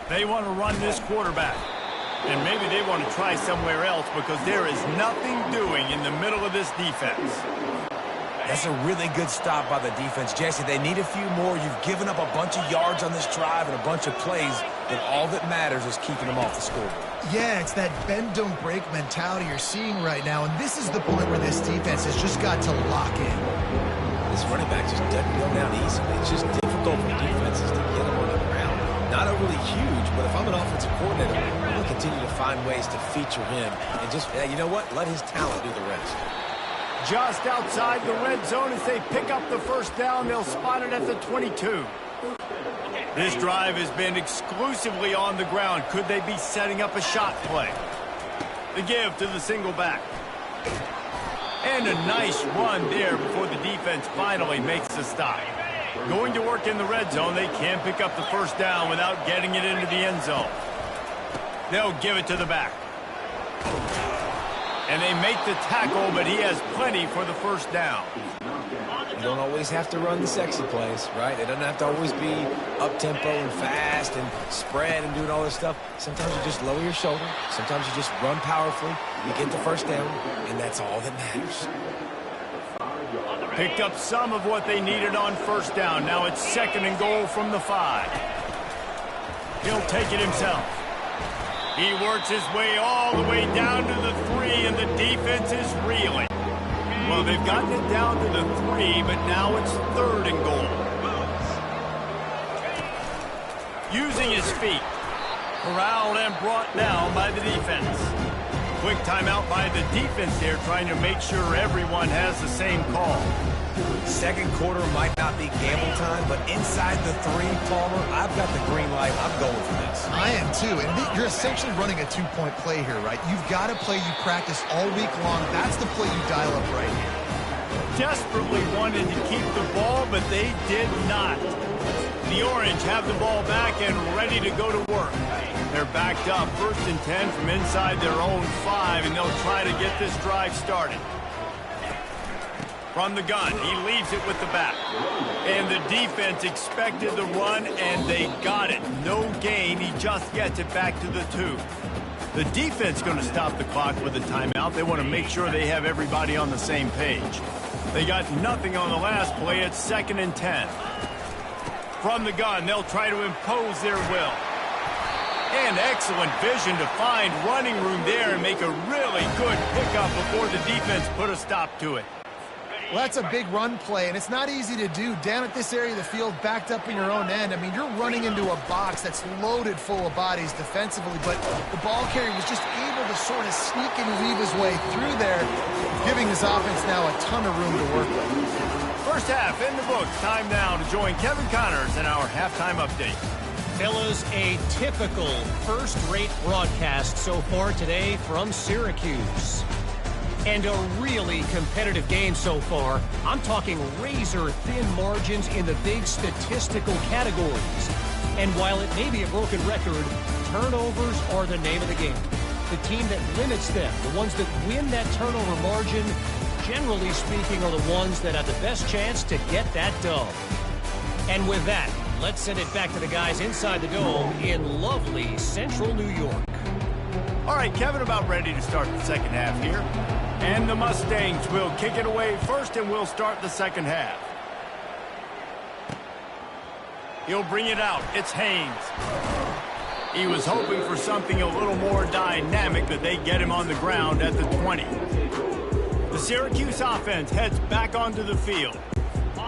They want to run this quarterback. And maybe they want to try somewhere else because there is nothing doing in the middle of this defense. That's a really good stop by the defense, Jesse. They need a few more. You've given up a bunch of yards on this drive and a bunch of plays, but all that matters is keeping them off the scoreboard. Yeah, it's that bend, don't break mentality you're seeing right now, and this is the point where this defense has just got to lock in. This running back just doesn't go down easily. It's just difficult for defenses to get him on the ground. Not overly huge, but if I'm an offensive coordinator, I'm going to continue to find ways to feature him and just, you know what, let his talent do the rest. Just outside the red zone as they pick up the first down. They'll spot it at the 22. This drive has been exclusively on the ground. Could they be setting up a shot play? The give to the single back. And a nice run there before the defense finally makes the stop. Going to work in the red zone, they can pick up the first down without getting it into the end zone. They'll give it to the back. And they make the tackle, but he has plenty for the first down. You don't always have to run the sexy plays, right? It doesn't have to always be up-tempo and fast and spread and doing all this stuff. Sometimes you just lower your shoulder. Sometimes you just run powerfully. You get the first down, and that's all that matters. Picked up some of what they needed on first down. Now it's 2nd and goal from the 5. He'll take it himself. He works his way all the way down to the 3, and the defense is reeling. Well, they've gotten it down to the 3, but now it's 3rd and goal. Using his feet. Corralled and brought down by the defense. Quick timeout by the defense there, trying to make sure everyone has the same call. Second quarter might not be gamble time, but inside the 3, Palmer, I've got the green light. I'm going for this. I am too, and you're essentially running a 2-point play here, right? You've got a play you practice all week long. That's the play you dial up right here. Desperately wanted to keep the ball, but they did not. The Orange have the ball back and ready to go to work. They're backed up, 1st and 10 from inside their own 5, and they'll try to get this drive started. From the gun, he leaves it with the back. And the defense expected the run, and they got it. No gain. He just gets it back to the 2. The defense going to stop the clock with a timeout. They want to make sure they have everybody on the same page. They got nothing on the last play. It's 2nd and 10. From the gun, they'll try to impose their will. And excellent vision to find running room there and make a really good pickup before the defense put a stop to it. Well, that's a big run play, and it's not easy to do. Down at this area of the field, backed up in your own end. I mean, you're running into a box that's loaded full of bodies defensively, but the ball carrier was just able to sort of sneak and weave his way through there, giving this offense now a ton of room to work with. First half in the books. Time now to join Kevin Connors in our halftime update. Fellas, a typical first-rate broadcast so far today from Syracuse. And a really competitive game so far. I'm talking razor-thin margins in the big statistical categories. And while it may be a broken record, turnovers are the name of the game. The team that limits them, the ones that win that turnover margin, generally speaking, are the ones that have the best chance to get that dub. And with that, let's send it back to the guys inside the dome in lovely central New York. All right, Kevin, about ready to start the second half here. And the Mustangs will kick it away first, and we'll start the second half. He'll bring it out. It's Haynes. He was hoping for something a little more dynamic, but they get him on the ground at the 20. The Syracuse offense heads back onto the field.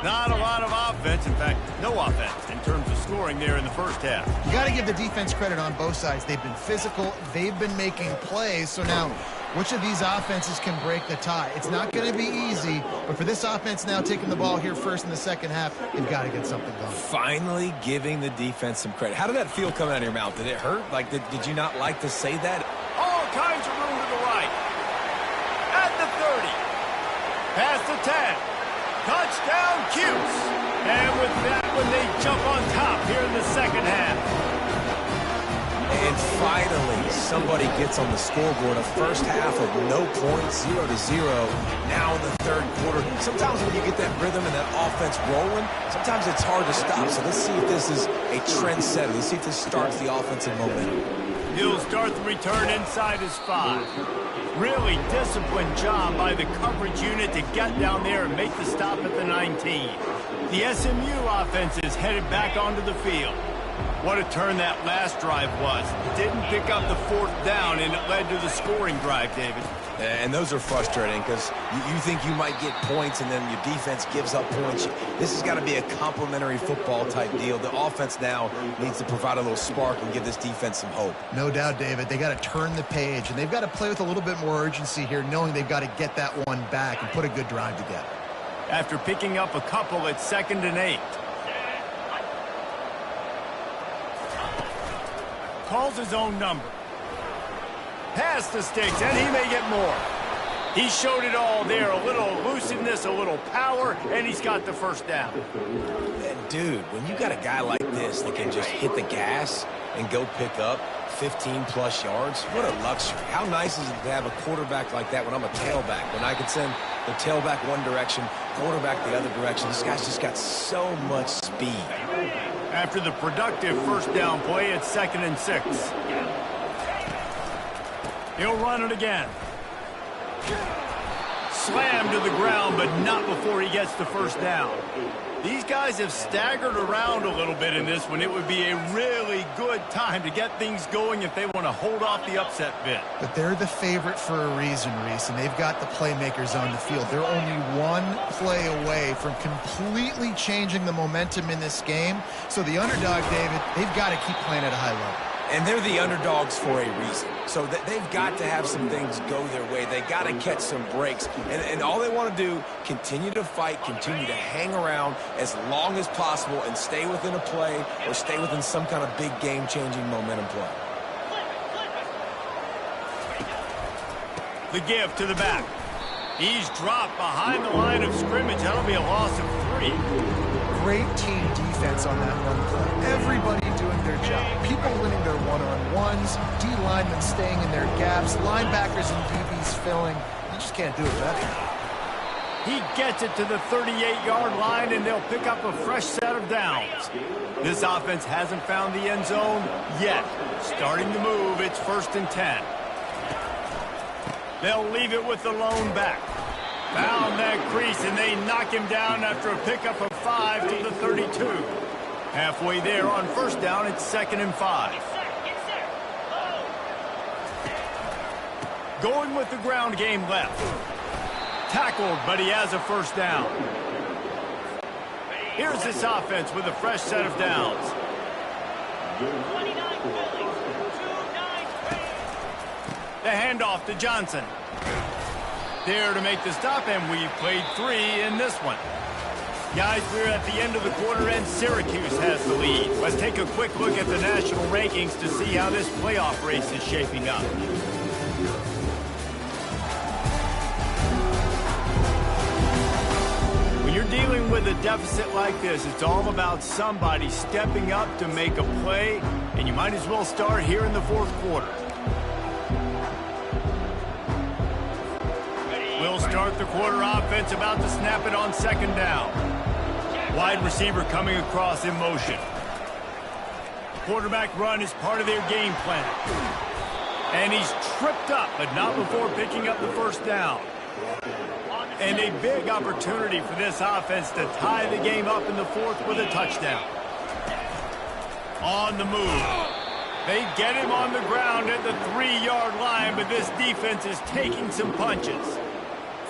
Not a lot of offense, in fact, no offense in terms of scoring there in the first half. You got to give the defense credit on both sides. They've been physical. They've been making plays. So now, which of these offenses can break the tie? It's not going to be easy, but for this offense now taking the ball here first in the second half, they've got to get something going. Finally giving the defense some credit. How did that feel coming out of your mouth? Did it hurt? Like, did you not like to say that? All kinds of room to the right. At the 30. Past the 10. Touchdown, Cuse. And with that one, they jump on top here in the second half. And finally, somebody gets on the scoreboard. A first half of no points, 0-0. Now in the third quarter. Sometimes when you get that rhythm and that offense rolling, sometimes it's hard to stop. So let's see if this is a trend setter. Let's see if this starts the offensive momentum. He'll start the return inside his 5. Really disciplined job by the coverage unit to get down there and make the stop at the 19. The SMU offense is headed back onto the field. What a turn that last drive was. Didn't pick up the 4th down, and it led to the scoring drive, David. And those are frustrating because you think you might get points and then your defense gives up points. This has got to be a complementary football type deal. The offense now needs to provide a little spark and give this defense some hope. No doubt, David. They got to turn the page, and they've got to play with a little bit more urgency here, knowing they've got to get that one back and put a good drive together. After picking up a couple, it's 2nd and 8. Calls his own number. Past the sticks, and he may get more. He showed it all there. A little elusiveness, a little power, and he's got the first down. And dude, when you got a guy like this that can just hit the gas and go pick up 15-plus yards, what a luxury. How nice is it to have a quarterback like that when I'm a tailback, when I can send the tailback one direction, quarterback the other direction. This guy's just got so much speed. After the productive first down play, it's 2nd and 6. He'll run it again. Slammed to the ground, but not before he gets the first down. These guys have staggered around a little bit in this one. It would be a really good time to get things going if they want to hold off the upset bid. But they're the favorite for a reason, Reese, and they've got the playmakers on the field. They're only one play away from completely changing the momentum in this game. So the underdog, David, they've got to keep playing at a high level. And they're the underdogs for a reason. So they've got to have some things go their way. They got to catch some breaks. And all they want to do, continue to fight, continue to hang around as long as possible and stay within a play or stay within some kind of big game-changing momentum play. The give to the back. He's dropped behind the line of scrimmage. That'll be a loss of 3. Great team defense on that run play. Everybody doing their job. People winning their one-on-ones, D linemen staying in their gaps, linebackers and DBs filling. You just can't do it better. He gets it to the 38-yard line, and they'll pick up a fresh set of downs. This offense hasn't found the end zone yet. Starting to move, it's 1st and 10. They'll leave it with the lone back. Found that crease, and they knock him down after a pickup of 5 to the 32. Halfway there on 1st down, it's 2nd and 5. Going with the ground game left. Tackled, but he has a 1st down. Here's this offense with a fresh set of downs. The handoff to Johnson. There to make the stop, and we played 3 in this one. Guys, we're at the end of the quarter, and Syracuse has the lead. Let's take a quick look at the national rankings to see how this playoff race is shaping up. When you're dealing with a deficit like this, it's all about somebody stepping up to make a play, and you might as well start here in the 4th quarter. We'll start the quarter offense, about to snap it on 2nd down. Wide receiver coming across in motion. Quarterback run is part of their game plan. And he's tripped up, but not before picking up the 1st down. And a big opportunity for this offense to tie the game up in the 4th with a touchdown. On the move. They get him on the ground at the 3-yard line, but this defense is taking some punches.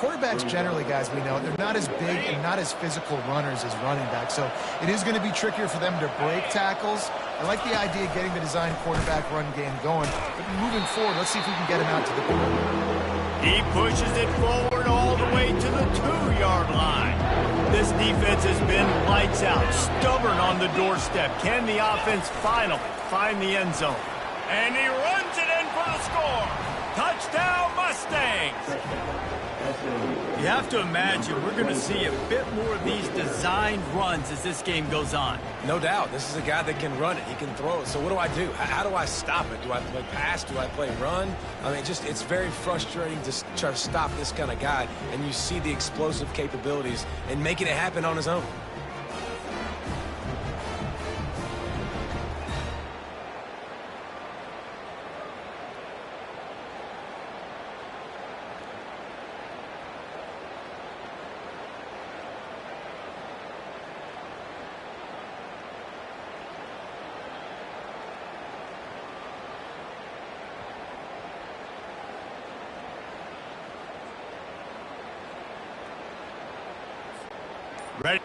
Quarterbacks generally, guys, we know, they're not as big and not as physical runners as running backs, so it is going to be trickier for them to break tackles. I like the idea of getting the design quarterback run game going, but moving forward, let's see if we can get him out to the goal. He pushes it forward all the way to the 2-yard line. This defense has been lights out, stubborn on the doorstep. Can the offense finally find the end zone? And he runs it in for the score. Touchdown, Mustangs! You have to imagine we're going to see a bit more of these designed runs as this game goes on. No doubt. This is a guy that can run it. He can throw it. So what do I do? How do I stop it? Do I play pass? Do I play run? I mean, just it's very frustrating to try to stop this kind of guy, and you see the explosive capabilities and making it happen on his own. Ready?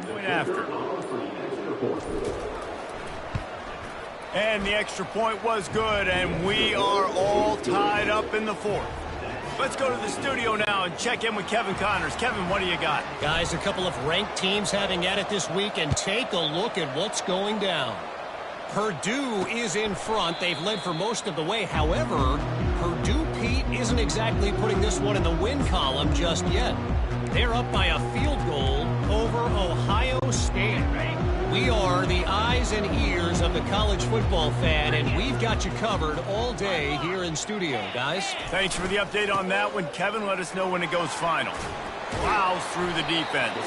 Point after. And the extra point was good, and we are all tied up in the 4th. Let's go to the studio now and check in with Kevin Connors. Kevin, what do you got? Guys, a couple of ranked teams having at it this week, and take a look at what's going down. Purdue is in front. They've led for most of the way. However, Purdue, Pete, isn't exactly putting this one in the win column just yet. They're up by a field goal over Ohio State. We are the eyes and ears of the college football fan, and we've got you covered all day here in studio, guys. Thanks for the update on that one, Kevin. Let us know when it goes final. Plows through the defense.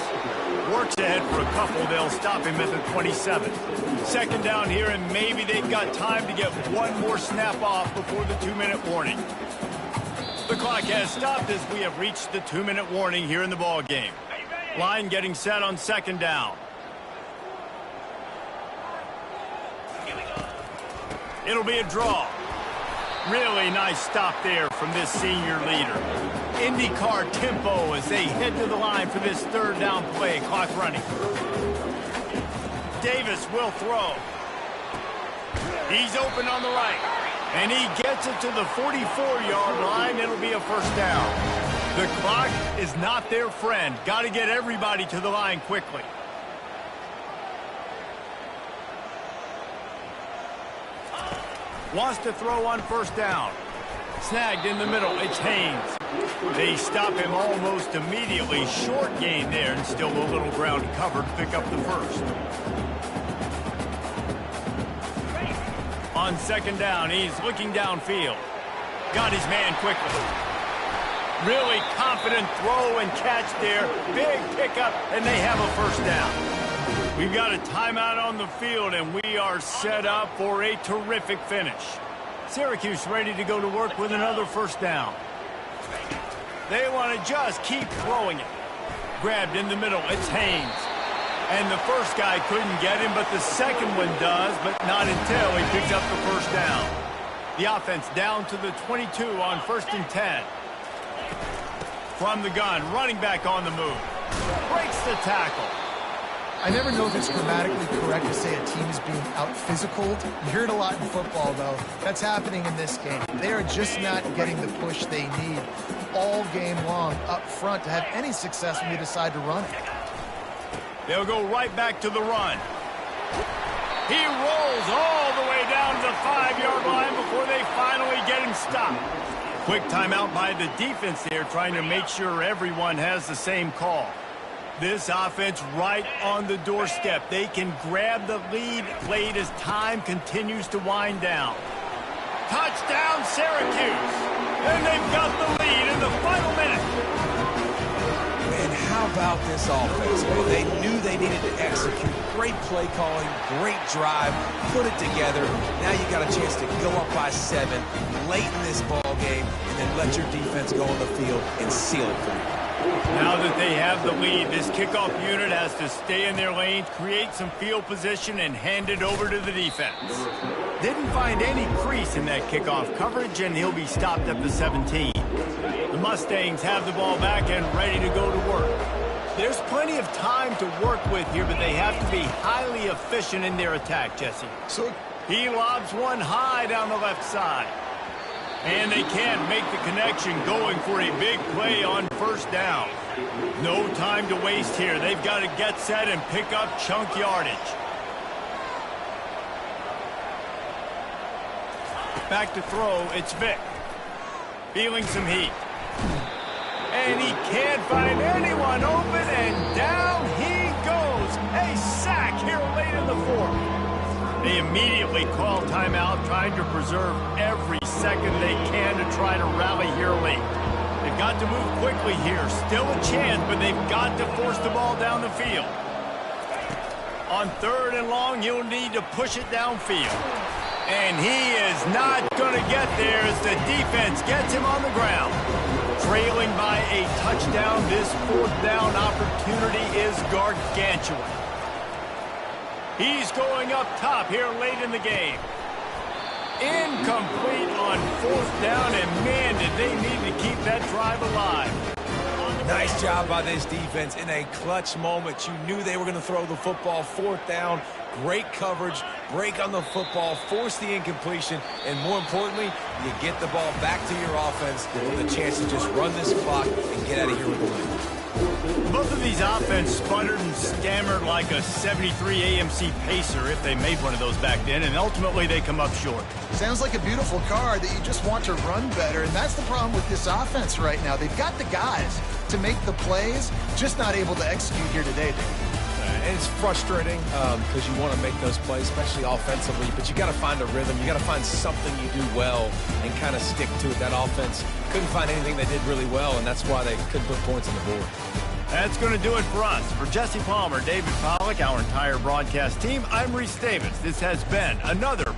Works ahead for a couple. They'll stop him at the 27. 2nd down here, and maybe they've got time to get one more snap off before the 2-minute warning. The clock has stopped as we have reached the 2-minute warning here in the ball game. Line getting set on second down. It'll be a draw. Really nice stop there from this senior leader. IndyCar tempo as they head to the line for this third down play. Clock running. Davis will throw. He's open on the right. And he gets it to the 44-yard line. It'll be a first down. The clock is not their friend. Got to get everybody to the line quickly. Wants to throw on first down. Snagged in the middle. It's Haynes. They stop him almost immediately. Short gain there and still a little ground covered to pick up the first. On second down, he's looking downfield. Got his man quickly. Really confident throw and catch there. Big pickup, and they have a first down. We've got a timeout on the field, and we are set up for a terrific finish. Syracuse ready to go to work with another first down. They want to just keep throwing it. Grabbed in the middle, it's Haynes. And the first guy couldn't get him, but the second one does, but not until he picks up the first down. The offense down to the 22 on 1st and 10. From the gun, running back on the move. Breaks the tackle. I never know if it's grammatically correct to say a team is being out-physicaled. You hear it a lot in football, though. That's happening in this game. They are just not getting the push they need all game long up front to have any success when they decide to run it. They'll go right back to the run. He rolls all the way down to the 5-yard line before they finally get him stopped. Quick timeout by the defense there, trying to make sure everyone has the same call. This offense right on the doorstep. They can grab the lead late as time continues to wind down. Touchdown, Syracuse! And they've got the lead in the final minute. Man, how about this offense? Man, they knew they needed to execute. Great play calling, great drive, put it together. Now you got a chance to go up by 7 late in this ball game and then let your defense go on the field and seal it for you. Now that they have the lead, this kickoff unit has to stay in their lanes, create some field position, and hand it over to the defense. Didn't find any crease in that kickoff coverage, and he'll be stopped at the 17. The Mustangs have the ball back and ready to go to work. There's plenty of time to work with here, but they have to be highly efficient in their attack, Jesse. So he lobs one high down the left side. And they can't make the connection, going for a big play on first down. No time to waste here. They've got to get set and pick up chunk yardage. Back to throw, it's Vic. Feeling some heat. And he can't find anyone open, and down he goes. A sack here late in the fourth. They immediately call timeout, trying to preserve every second they can to try to rally here late. They've got to move quickly here. Still a chance, but they've got to force the ball down the field. On 3rd and long, he'll need to push it downfield. And he is not going to get there as the defense gets him on the ground. Trailing by a touchdown, this 4th down opportunity is gargantuan. He's going up top here late in the game. Incomplete on 4th down, and man, did they need to keep that drive alive. Nice job by this defense in a clutch moment. You knew they were going to throw the football. 4th down, great coverage, break on the football, force the incompletion, and more importantly, you get the ball back to your offense with a chance to just run this clock and get out of here with the win. Both of these offense sputtered and stammered like a 73 AMC Pacer, if they made one of those back then, and ultimately they come up short. Sounds like a beautiful car that you just want to run better, and that's the problem with this offense right now. They've got the guys to make the plays, just not able to execute here today, Dave. And it's frustrating because you want to make those plays, especially offensively, but you got to find a rhythm. You got to find something you do well and kind of stick to it. That offense couldn't find anything they did really well, and that's why they couldn't put points on the board. That's going to do it for us. For Jesse Palmer, David Pollack, our entire broadcast team, I'm Reese Davis. This has been another